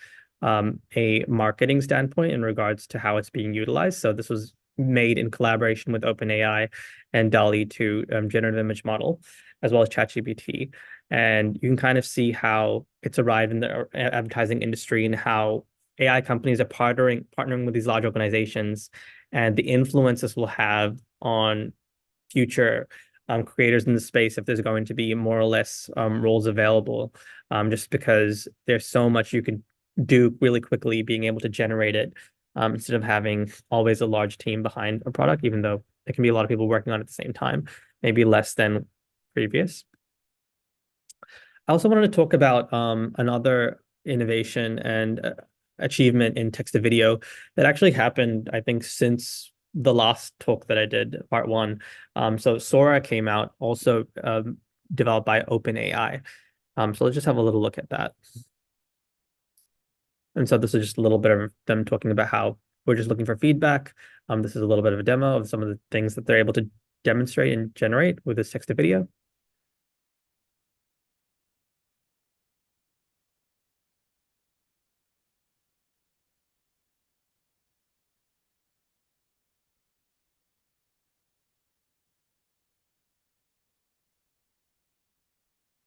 a marketing standpoint in regards to how it's being utilized. So this was made in collaboration with OpenAI and DALL-E 2 generative image model, as well as ChatGPT. And you can kind of see how it's arrived in the advertising industry and how AI companies are partnering with these large organizations and the influence this will have on future creators in the space if there's going to be more or less roles available, just because there's so much you can do really quickly, being able to generate it instead of having always a large team behind a product, even though there can be a lot of people working on it at the same time, maybe less than previous. I also wanted to talk about another innovation and achievement in text to video that actually happened, I think, since the last talk that I did, part one. So Sora came out, also developed by OpenAI. So let's just have a little look at that. And so this is just a little bit of them talking about how we're just looking for feedback. This is a little bit of a demo of some of the things that they're able to demonstrate and generate with this text to video.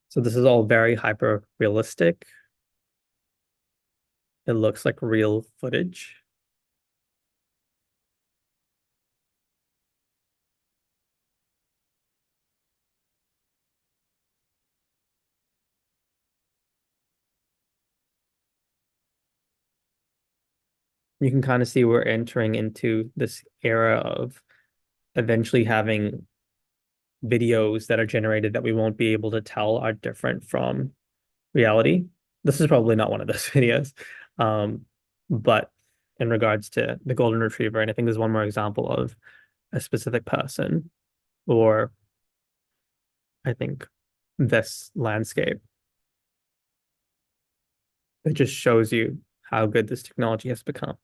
So this is all very hyper realistic. It looks like real footage. You can kind of see we're entering into this era of eventually having videos that are generated that we won't be able to tell are different from reality. This is probably not one of those videos. But in regards to the golden retriever, and I think there's one more example of a specific person, or I think this landscape. It just shows you how good this technology has become.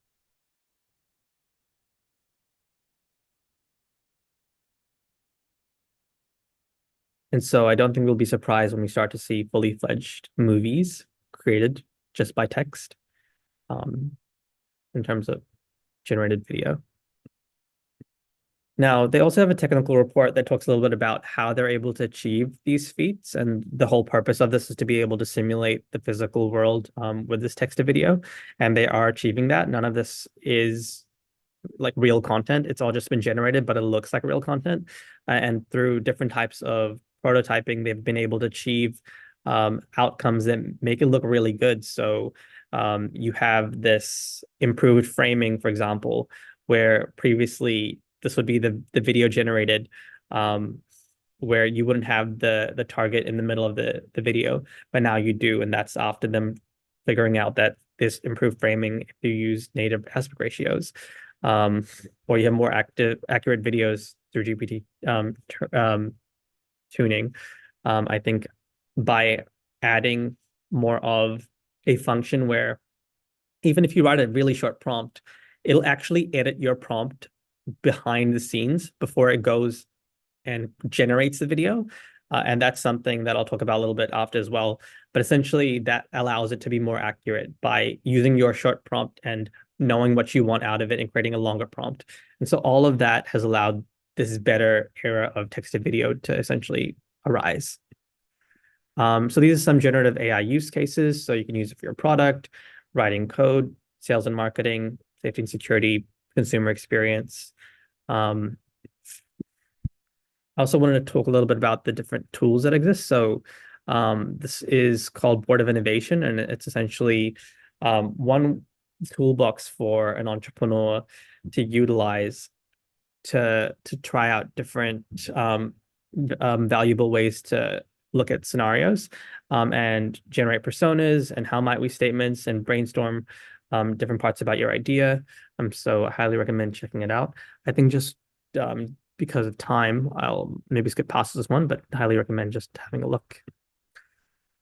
And so I don't think we'll be surprised when we start to see fully fledged movies created just by text, um, in terms of generated video. Now, they also have a technical report that talks a little bit about how they're able to achieve these feats. And the whole purpose of this is to be able to simulate the physical world, with this text to video. And they are achieving that. None of this is like real content. It's all just been generated, but it looks like real content. And through different types of prototyping, they've been able to achieve outcomes that make it look really good. So you have this improved framing, for example, where previously this would be the video generated, where you wouldn't have the target in the middle of the video, but now you do, and that's after them figuring out that this improved framing if you use native aspect ratios, or you have more accurate videos through GPT tuning. I think by adding more of a function where even if you write a really short prompt, it'll actually edit your prompt behind the scenes before it goes and generates the video. And that's something that I'll talk about a little bit after as well. But essentially, that allows it to be more accurate by using your short prompt and knowing what you want out of it and creating a longer prompt. And so all of that has allowed this better era of text to video to essentially arise. So these are some generative AI use cases. So you can use it for your product, writing code, sales and marketing, safety and security, consumer experience. I also wanted to talk a little bit about the different tools that exist. So this is called Board of Innovation, and it's essentially one toolbox for an entrepreneur to utilize to try out different valuable ways to look at scenarios, and generate personas and how might we statements and brainstorm different parts about your idea. So I highly recommend checking it out. I think just because of time, I'll maybe skip past this one, but highly recommend just having a look.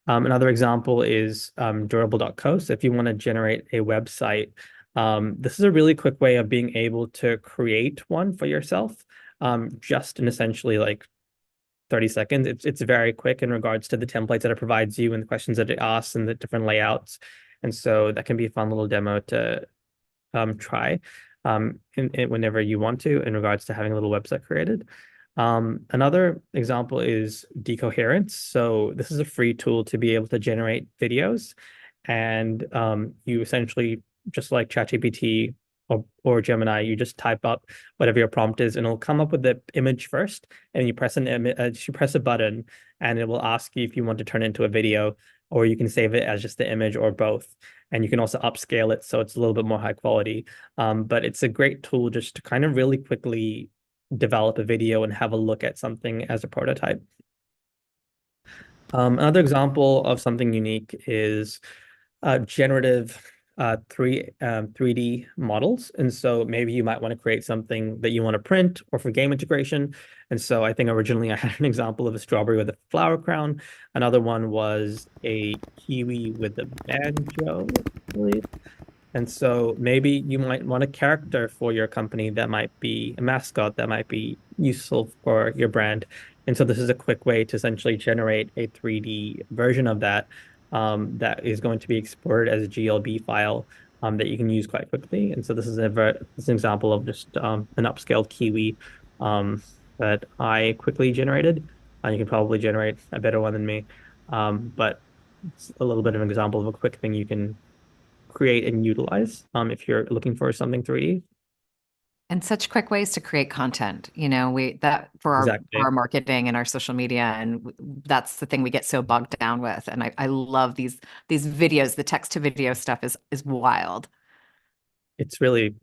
Another example is durable.co. So if you want to generate a website, this is a really quick way of being able to create one for yourself, just in essentially like 30 seconds. It's very quick in regards to the templates that it provides you and the questions that it asks and the different layouts. And so that can be a fun little demo to try whenever you want to in regards to having a little website created. Another example is Decoherence. So this is a free tool to be able to generate videos. And you essentially, just like ChatGPT or Gemini, you just type up whatever your prompt is, and it'll come up with the image first. And you press you press a button, and it will ask you if you want to turn it into a video, or you can save it as just the image, or both. And you can also upscale it so it's a little bit more high quality. But it's a great tool just to kind of really quickly develop a video and have a look at something as a prototype. Another example of something unique is generative 3D models. And so maybe you might want to create something that you want to print or for game integration. And so I think originally I had an example of a strawberry with a flower crown. Another one was a kiwi with a banjo, I believe. And so maybe you might want a character for your company that might be a mascot that might be useful for your brand. And so this is a quick way to essentially generate a 3D version of that, that is going to be exported as a GLB file, that you can use quite quickly. And so this is an example of just an upscaled kiwi that I quickly generated. You can probably generate a better one than me, but it's a little bit of an example of a quick thing you can create and utilize if you're looking for something 3D. And such quick ways to create content. We that for Exactly. our marketing and our social media, and that's the thing we get so bogged down with. And I love these videos. The text to video stuff is wild. It's really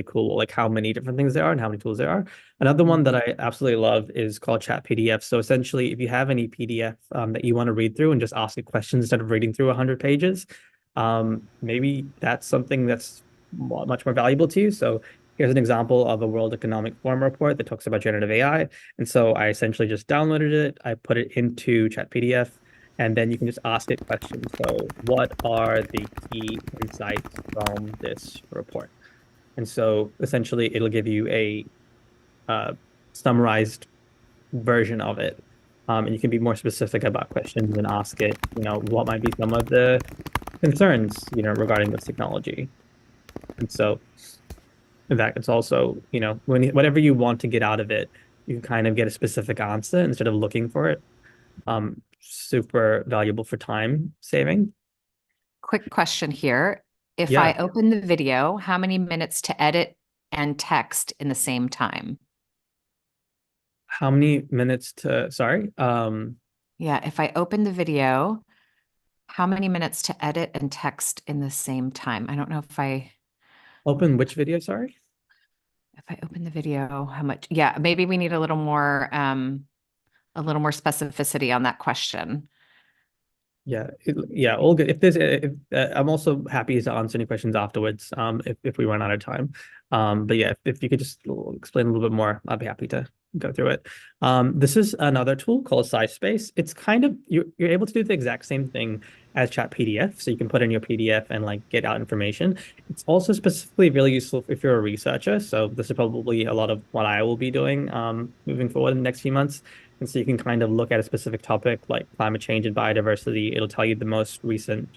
cool, like how many different things there are and how many tools there are. Another one that I absolutely love is called Chat PDF. So essentially, if you have any PDF that you want to read through and just ask a question instead of reading through 100 pages, maybe that's something that's much more valuable to you. So here's an example of a World Economic Forum report that talks about generative AI. And so I essentially just downloaded it, I put it into Chat PDF, and then you can just ask it questions. So what are the key insights from this report? And so essentially it'll give you a summarized version of it. And you can be more specific about questions and ask it, what might be some of the concerns, regarding this technology. And so in fact, it's also, whatever you want to get out of it, you can kind of get a specific answer instead of looking for it. Super valuable for time saving. Quick question here. If Yeah. I open the video, how many minutes to edit and text in the same time? How many minutes sorry? Yeah, if I open the video, how many minutes to edit and text in the same time? I don't know if I Open which video, sorry? If I open the video, how much? Yeah, maybe we need a little more specificity on that question. Yeah, all good. If there's, I'm also happy to answer any questions afterwards. If we run out of time. But yeah, if you could just explain a little bit more, I'd be happy to go through it. This is another tool called SciSpace. It's kind of you're able to do the exact same thing as Chat PDF, so you can put in your PDF and like get out information. It's also specifically really useful if you're a researcher. So this is probably a lot of what I will be doing moving forward in the next few months. And so you can kind of look at a specific topic like climate change and biodiversity. It'll tell you the most recent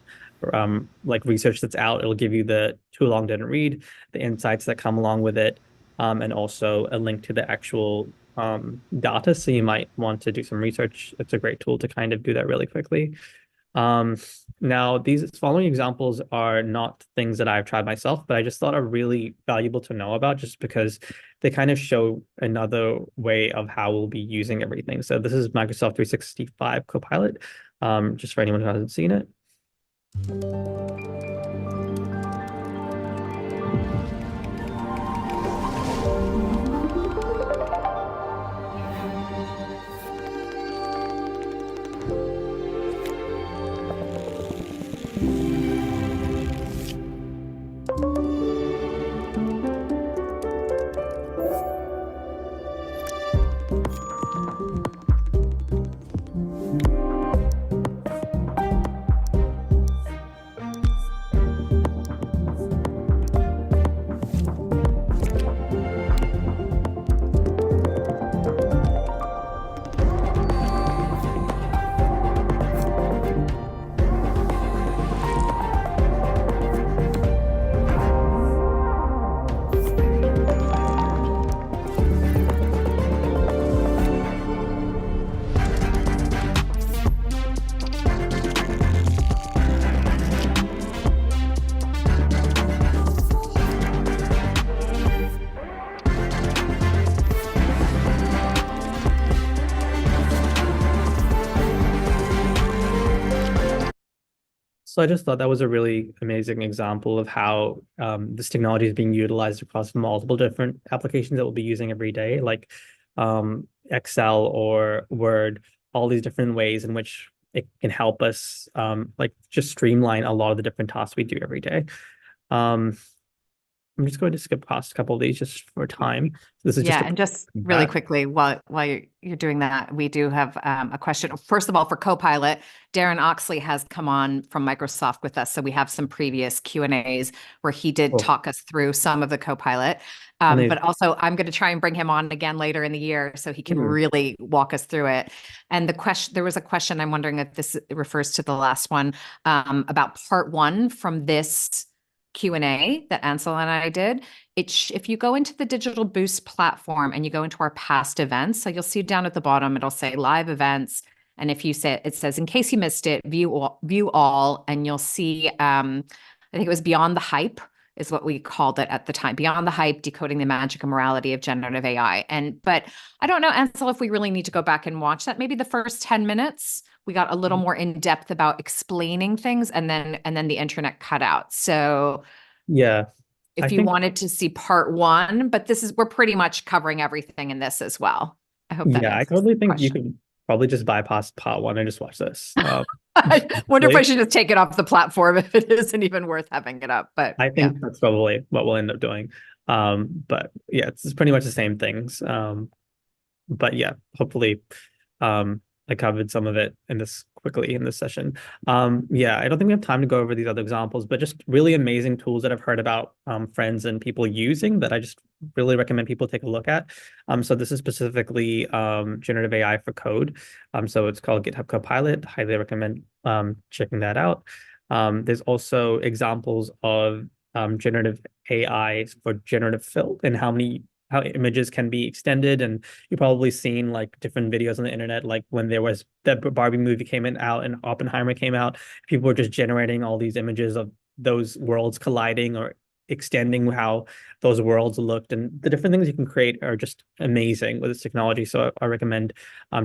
like research that's out. It'll give you the too long didn't read, the insights that come along with it, and also a link to the actual data. So you might want to do some research. It's a great tool to kind of do that really quickly. Now, these following examples are not things that I've tried myself, but I just thought are really valuable to know about just because they kind of show another way of how we'll be using everything. So this is Microsoft 365 Copilot, just for anyone who hasn't seen it. So I just thought that was a really amazing example of how this technology is being utilized across multiple different applications that we'll be using every day, like Excel or Word, all these different ways in which it can help us like just streamline a lot of the different tasks we do every day. I'm just going to skip past a couple of these just for time. This is and just really quickly, while you're doing that, we do have a question. First of all, for Copilot, Darren Oxley has come on from Microsoft with us, so we have some previous Q&As where he did talk us through some of the Copilot. But also, I'm going to try and bring him on again later in the year so he can really walk us through it. And there was a question, I'm wondering if this refers to the last one, about part one from this Q&A that Ansel and I did. If you go into the Digital Boost platform and you go into our past events, so you'll see down at the bottom, it'll say live events. And if you say, it says, in case you missed it, view all, and you'll see, I think it was Beyond the Hype is what we called it at the time. Beyond the Hype, Decoding the Magic and Morality of Generative AI. But I don't know, Ansel, if we really need to go back and watch that. Maybe the first 10 minutes, we got a little more in depth about explaining things, and then the internet cut out. So yeah, if you wanted to see part one, but we're pretty much covering everything in this as well. I hope that I totally think you could probably just bypass part one and just watch this. I wonder if I should just take it off the platform if it isn't even worth having it up. But I think that's probably what we'll end up doing. But yeah, it's pretty much the same things. But yeah, hopefully I covered some of it in this quickly in this session. Yeah, I don't think we have time to go over these other examples, but just really amazing tools that I've heard about friends and people using that I just really recommend people take a look at. So this is specifically generative AI for code. So it's called GitHub Copilot. Highly recommend checking that out. There's also examples of generative AI for generative fill and how images can be extended. And you've probably seen like different videos on the internet, like when there was the Barbie movie out and Oppenheimer came out, people were just generating all these images of those worlds colliding or extending how those worlds looked. And the different things you can create are just amazing with this technology. So I recommend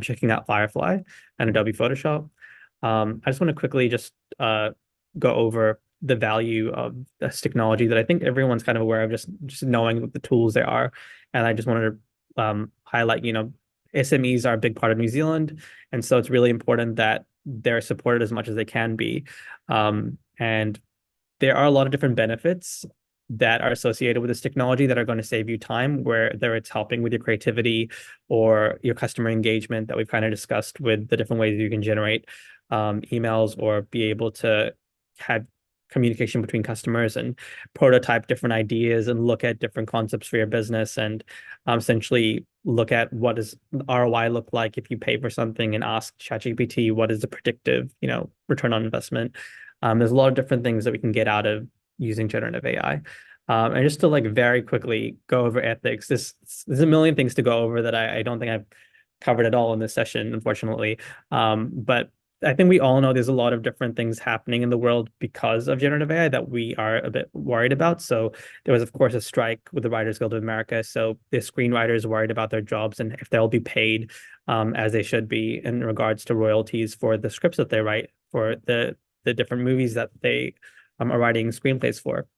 checking out Firefly and Adobe Photoshop. I just want to quickly just go over the value of this technology that I think everyone's kind of aware of, just knowing what the tools there are. And I just wanted to highlight, SMEs are a big part of New Zealand, and so it's really important that they're supported as much as they can be. And there are a lot of different benefits that are associated with this technology that are going to save you time, whether it's helping with your creativity or your customer engagement that we've kind of discussed with the different ways you can generate emails or be able to have communication between customers and prototype different ideas and look at different concepts for your business and essentially look at what does ROI look like if you pay for something and ask ChatGPT what is the predictive, return on investment. There's a lot of different things that we can get out of using generative AI. And just to like very quickly go over ethics, there's a million things to go over that I don't think I've covered at all in this session, unfortunately. But I think we all know there's a lot of different things happening in the world because of generative AI that we are a bit worried about. So there was, of course, a strike with the Writers Guild of America. So the screenwriters worried about their jobs and if they'll be paid as they should be in regards to royalties for the scripts that they write for the different movies that they are writing screenplays for.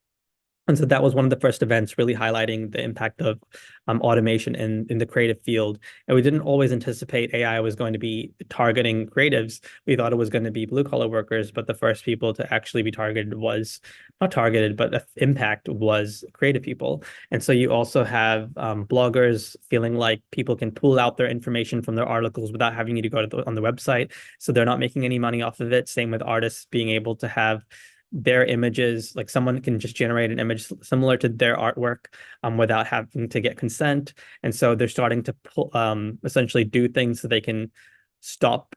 And so that was one of the first events really highlighting the impact of automation in the creative field. And we didn't always anticipate AI was going to be targeting creatives. We thought it was going to be blue collar workers, but the first people to actually be targeted was not targeted, but the impact was creative people. And so you also have bloggers feeling like people can pull out their information from their articles without having you to go on the website. So they're not making any money off of it. Same with artists being able to have their images, like someone can just generate an image similar to their artwork without having to get consent. And so they're starting to essentially do things so they can stop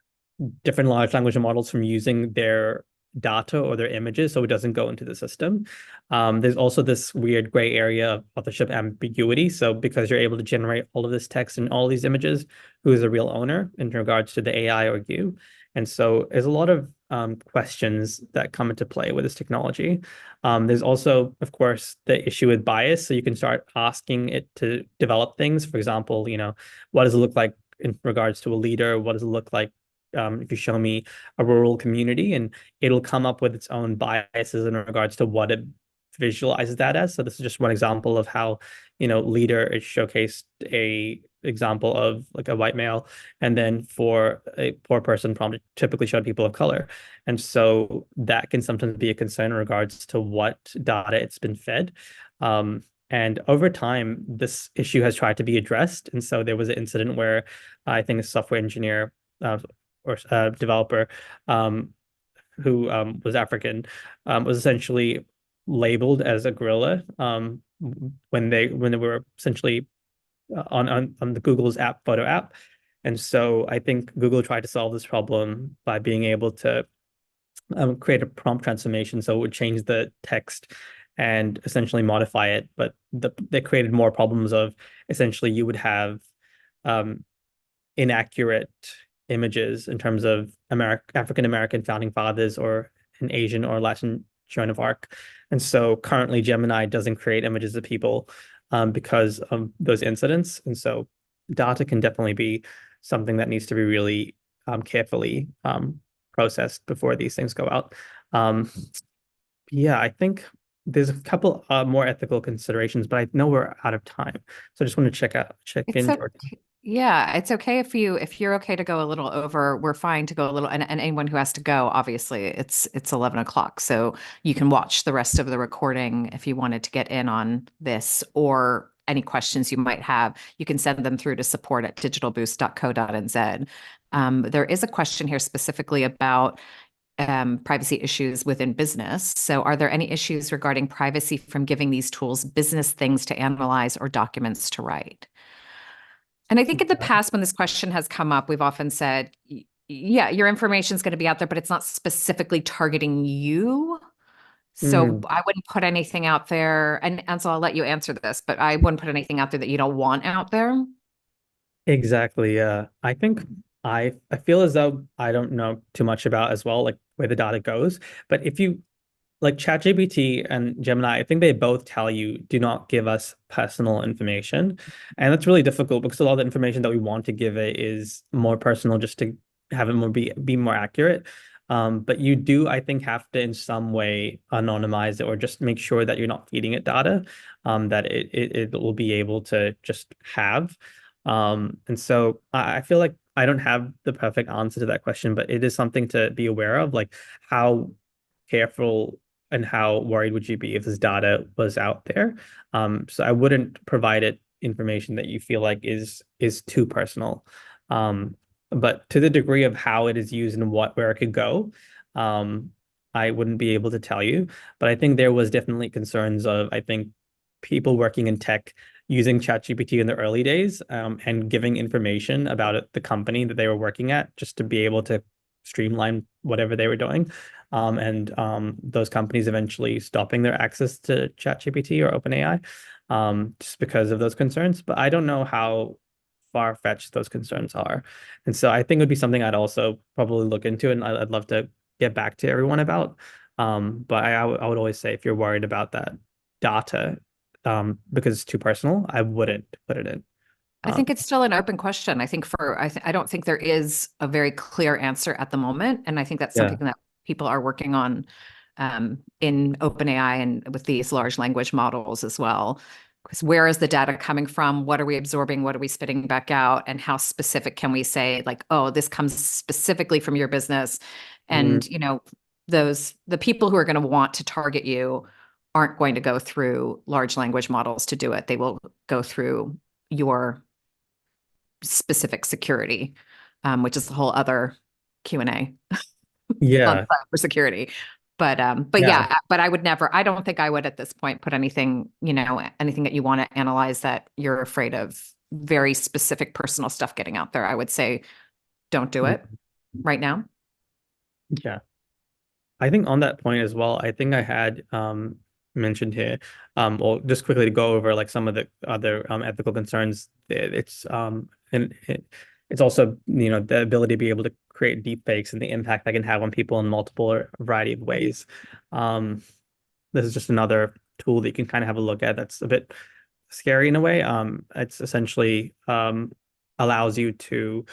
different large language models from using their data or their images so it doesn't go into the system. There's also this weird gray area of authorship ambiguity. So because you're able to generate all of this text and all these images, who is the real owner in regards to the AI or you? And so there's a lot of questions that come into play with this technology. There's also, of course, the issue with bias. So you can start asking it to develop things. For example, what does it look like in regards to a leader? What does it look like if you show me a rural community? And it'll come up with its own biases in regards to what it visualizes that as. So this is just one example of how, leader is showcased a example of like a white male, and then for a poor person prompt typically showed people of color. And so that can sometimes be a concern in regards to what data it's been fed. And over time, this issue has tried to be addressed. And so there was an incident where I think a software engineer or developer who was African was essentially labeled as a gorilla when they were essentially on the Google's photo app. And so I think Google tried to solve this problem by being able to create a prompt transformation so it would change the text and essentially modify it. But they created more problems of essentially you would have inaccurate images in terms of African American founding fathers or an Asian or Latin Joan of Arc. And so currently Gemini doesn't create images of people because of those incidents. And so data can definitely be something that needs to be really carefully processed before these things go out. Yeah, I think there's a couple more ethical considerations, but I know we're out of time. So I just want to check in. Yeah, it's okay if you're okay to go a little over, we're fine to go a little, and anyone who has to go, obviously it's 11 o'clock. So you can watch the rest of the recording if you wanted to get in on this, or any questions you might have, you can send them through to support@digitalboost.co.nz. There is a question here specifically about privacy issues within business. So are there any issues regarding privacy from giving these tools business things to analyze or documents to write? And I think in the past, when this question has come up, we've often said, yeah, your information is going to be out there, but it's not specifically targeting you. So I wouldn't put anything out there. And so I'll let you answer this, but I wouldn't put anything out there that you don't want out there. Exactly. Yeah. I think I feel as though I don't know too much about as well, like where the data goes. But if you like ChatGPT and Gemini, I think they both tell you do not give us personal information. And that's really difficult because a lot of the information that we want to give it is more personal just to have it more be more accurate. But you do, I think, have to in some way anonymize it or just make sure that you're not feeding it data that it will be able to just have. And so I feel like I don't have the perfect answer to that question, but it is something to be aware of, like how careful and how worried would you be if this data was out there? So I wouldn't provide it information that you feel like is too personal. But to the degree of how it is used and where it could go, I wouldn't be able to tell you. But I think there was definitely concerns of, I think, people working in tech using ChatGPT in the early days and giving information about the company that they were working at just to be able to streamline whatever they were doing. And those companies eventually stopping their access to ChatGPT or OpenAI just because of those concerns. But I don't know how far-fetched those concerns are. And so I think it would be something I'd also probably look into and I'd love to get back to everyone about. But I would always say if you're worried about that data because it's too personal, I wouldn't put it in. I think it's still an open question. I think I don't think there is a very clear answer at the moment. And I think that's something that people are working on in OpenAI and with these large language models as well. Because where is the data coming from? What are we absorbing? What are we spitting back out? And how specific can we say, like, oh, this comes specifically from your business? And, you know, the people who are going to want to target you aren't going to go through large language models to do it. They will go through your specific security, which is a whole other Q&A on cybersecurity. But yeah, but I would never, I don't think I would at this point put anything, you know, anything that you want to analyze that you're afraid of very specific personal stuff getting out there. I would say don't do it right now. Yeah. I think on that point as well, I think I had mentioned here, well, just quickly to go over like some of the other ethical concerns. It's it's also, you know, the ability to be able to create deep fakes and the impact that can have on people in multiple variety of ways. This is just another tool that you can kind of have a look at that's a bit scary in a way. It's essentially allows you to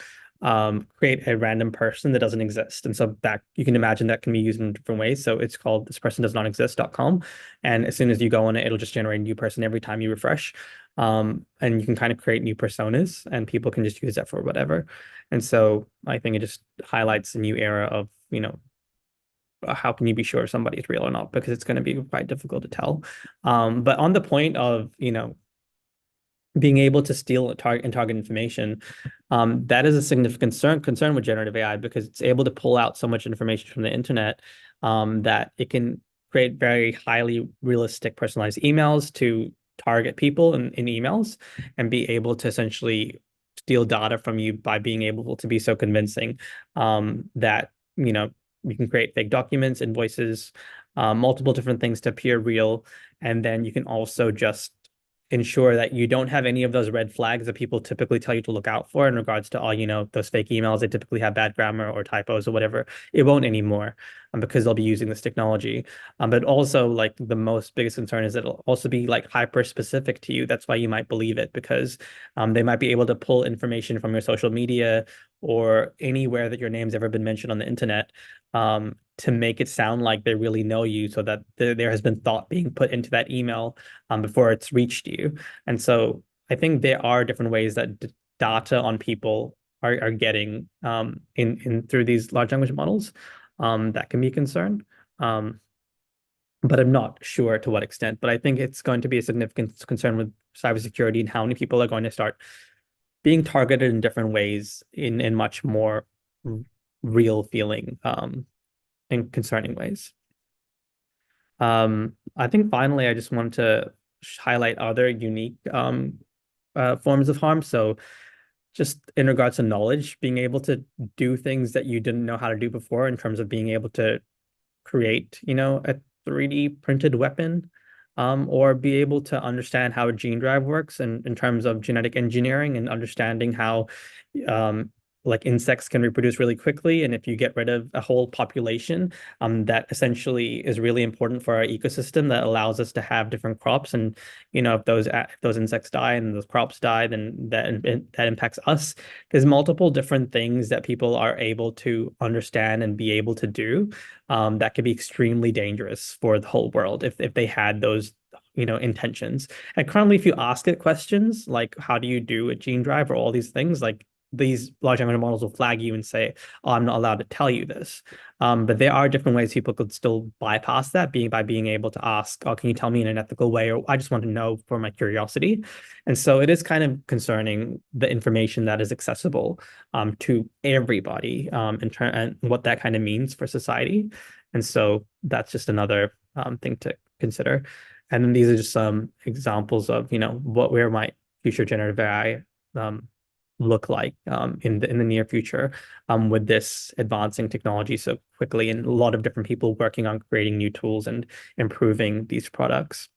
create a random person that doesn't exist. And so that you can imagine that can be used in different ways. So it's called this person does not exist.com. And as soon as you go on it, it'll just generate a new person every time you refresh. And you can kind of create new personas and people can just use that for whatever. And so I think it just highlights a new era of, you know, how can you be sure if somebody is real or not? Because it's going to be quite difficult to tell. But on the point of, you know, being able to steal and target information, that is a significant concern with generative AI because it's able to pull out so much information from the internet that it can create very highly realistic personalized emails to target people in emails and be able to essentially steal data from you by being able to be so convincing that, you know, you can create fake documents, invoices, multiple different things to appear real. And then you can also just ensure that you don't have any of those red flags that people typically tell you to look out for in regards to, you know, those fake emails. They typically have bad grammar or typos or whatever. It won't anymore because they'll be using this technology. But also, like, the most biggest concern is that it'll also be like hyper specific to you. That's why you might believe it, because they might be able to pull information from your social media or anywhere that your name's ever been mentioned on the internet to make it sound like they really know you, so that there has been thought being put into that email before it's reached you. And so I think there are different ways that data on people are getting in through these large language models that can be a concern. But I'm not sure to what extent. But I think it's going to be a significant concern with cybersecurity and how many people are going to start being targeted in different ways in much more real feeling in concerning ways. I think finally, I just want to highlight other unique forms of harm. So just in regards to knowledge, being able to do things that you didn't know how to do before in terms of being able to create, a 3D printed weapon, or be able to understand how a gene drive works in terms of genetic engineering and understanding how um, like insects can reproduce really quickly. And if you get rid of a whole population, that essentially is really important for our ecosystem that allows us to have different crops. And, if those insects die and those crops die, then that impacts us. There's multiple different things that people are able to understand and be able to do that could be extremely dangerous for the whole world if they had those intentions. And currently, if you ask it questions like how do you do a gene drive or all these things, like these large language models will flag you and say, "Oh, I'm not allowed to tell you this." But there are different ways people could still bypass that, by being able to ask, "Oh, can you tell me in an ethical way?" Or I just want to know for my curiosity. And so it is kind of concerning the information that is accessible to everybody and what that kind of means for society. And so that's just another thing to consider. And then these are just some examples of, where might future generative AI look like in the near future with this advancing technology so quickly, and a lot of different people working on creating new tools and improving these products.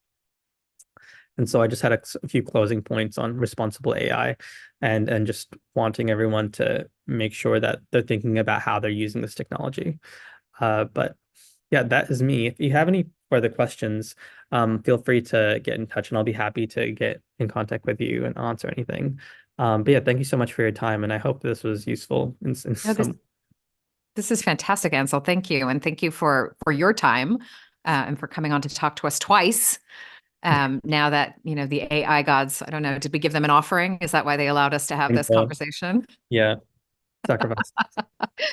And so I just had a few closing points on responsible AI and just wanting everyone to make sure that they're thinking about how they're using this technology. But yeah, that is me. If you have any further questions, feel free to get in touch and I'll be happy to get in contact with you and answer anything. But yeah, thank you so much for your time, and I hope this was useful in No, some. this is fantastic, Ansel. Thank you. And thank you for your time and for coming on to talk to us twice. Now that, the AI gods, I don't know, did we give them an offering? Is that why they allowed us to have this conversation? Yeah, sacrifice.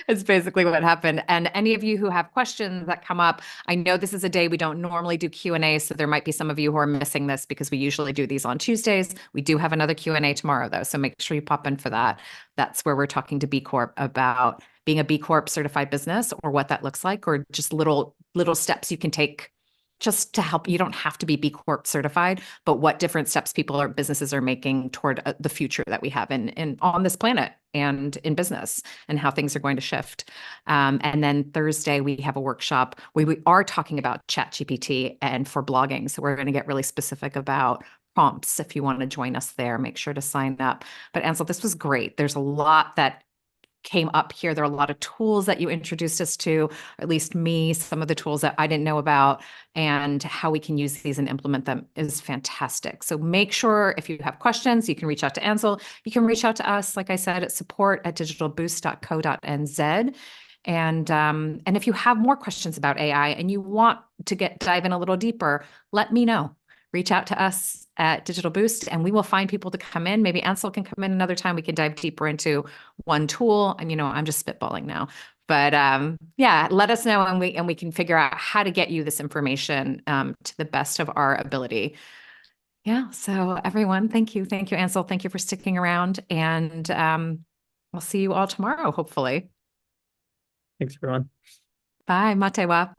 It's basically what happened. And any of you who have questions that come up, I know this is a day we don't normally do Q&A, so there might be some of you who are missing this because we usually do these on Tuesdays. We do have another Q&A tomorrow, though, so make sure you pop in for that. That's where we're talking to B Corp about being a B Corp certified business, or what that looks like, or just little steps you can take just to help. You don't have to be B Corp certified, but what different steps people or businesses are making toward the future that we have in on this planet and in business, and how things are going to shift. And then Thursday, we have a workshop where we are talking about ChatGPT and for blogging. So we're going to get really specific about prompts. If you want to join us there, make sure to sign up. But Ansel, this was great. There's a lot that came up here. There are a lot of tools that you introduced us to, or at least me, some of the tools that I didn't know about, and how we can use these and implement them is fantastic. So make sure if you have questions, you can reach out to Ansel. You can reach out to us, like I said, at support@digitalboost.co.nz. And if you have more questions about AI and you want to dive in a little deeper, let me know. Reach out to us at Digital Boost and we will find people to come in. Maybe Ansel can come in another time. We can dive deeper into one tool. And, I'm just spitballing now. But yeah, let us know and we can figure out how to get you this information to the best of our ability. Yeah. So everyone, thank you. Thank you, Ansel. Thank you for sticking around. And we'll see you all tomorrow, hopefully. Thanks, everyone. Bye. Matewa.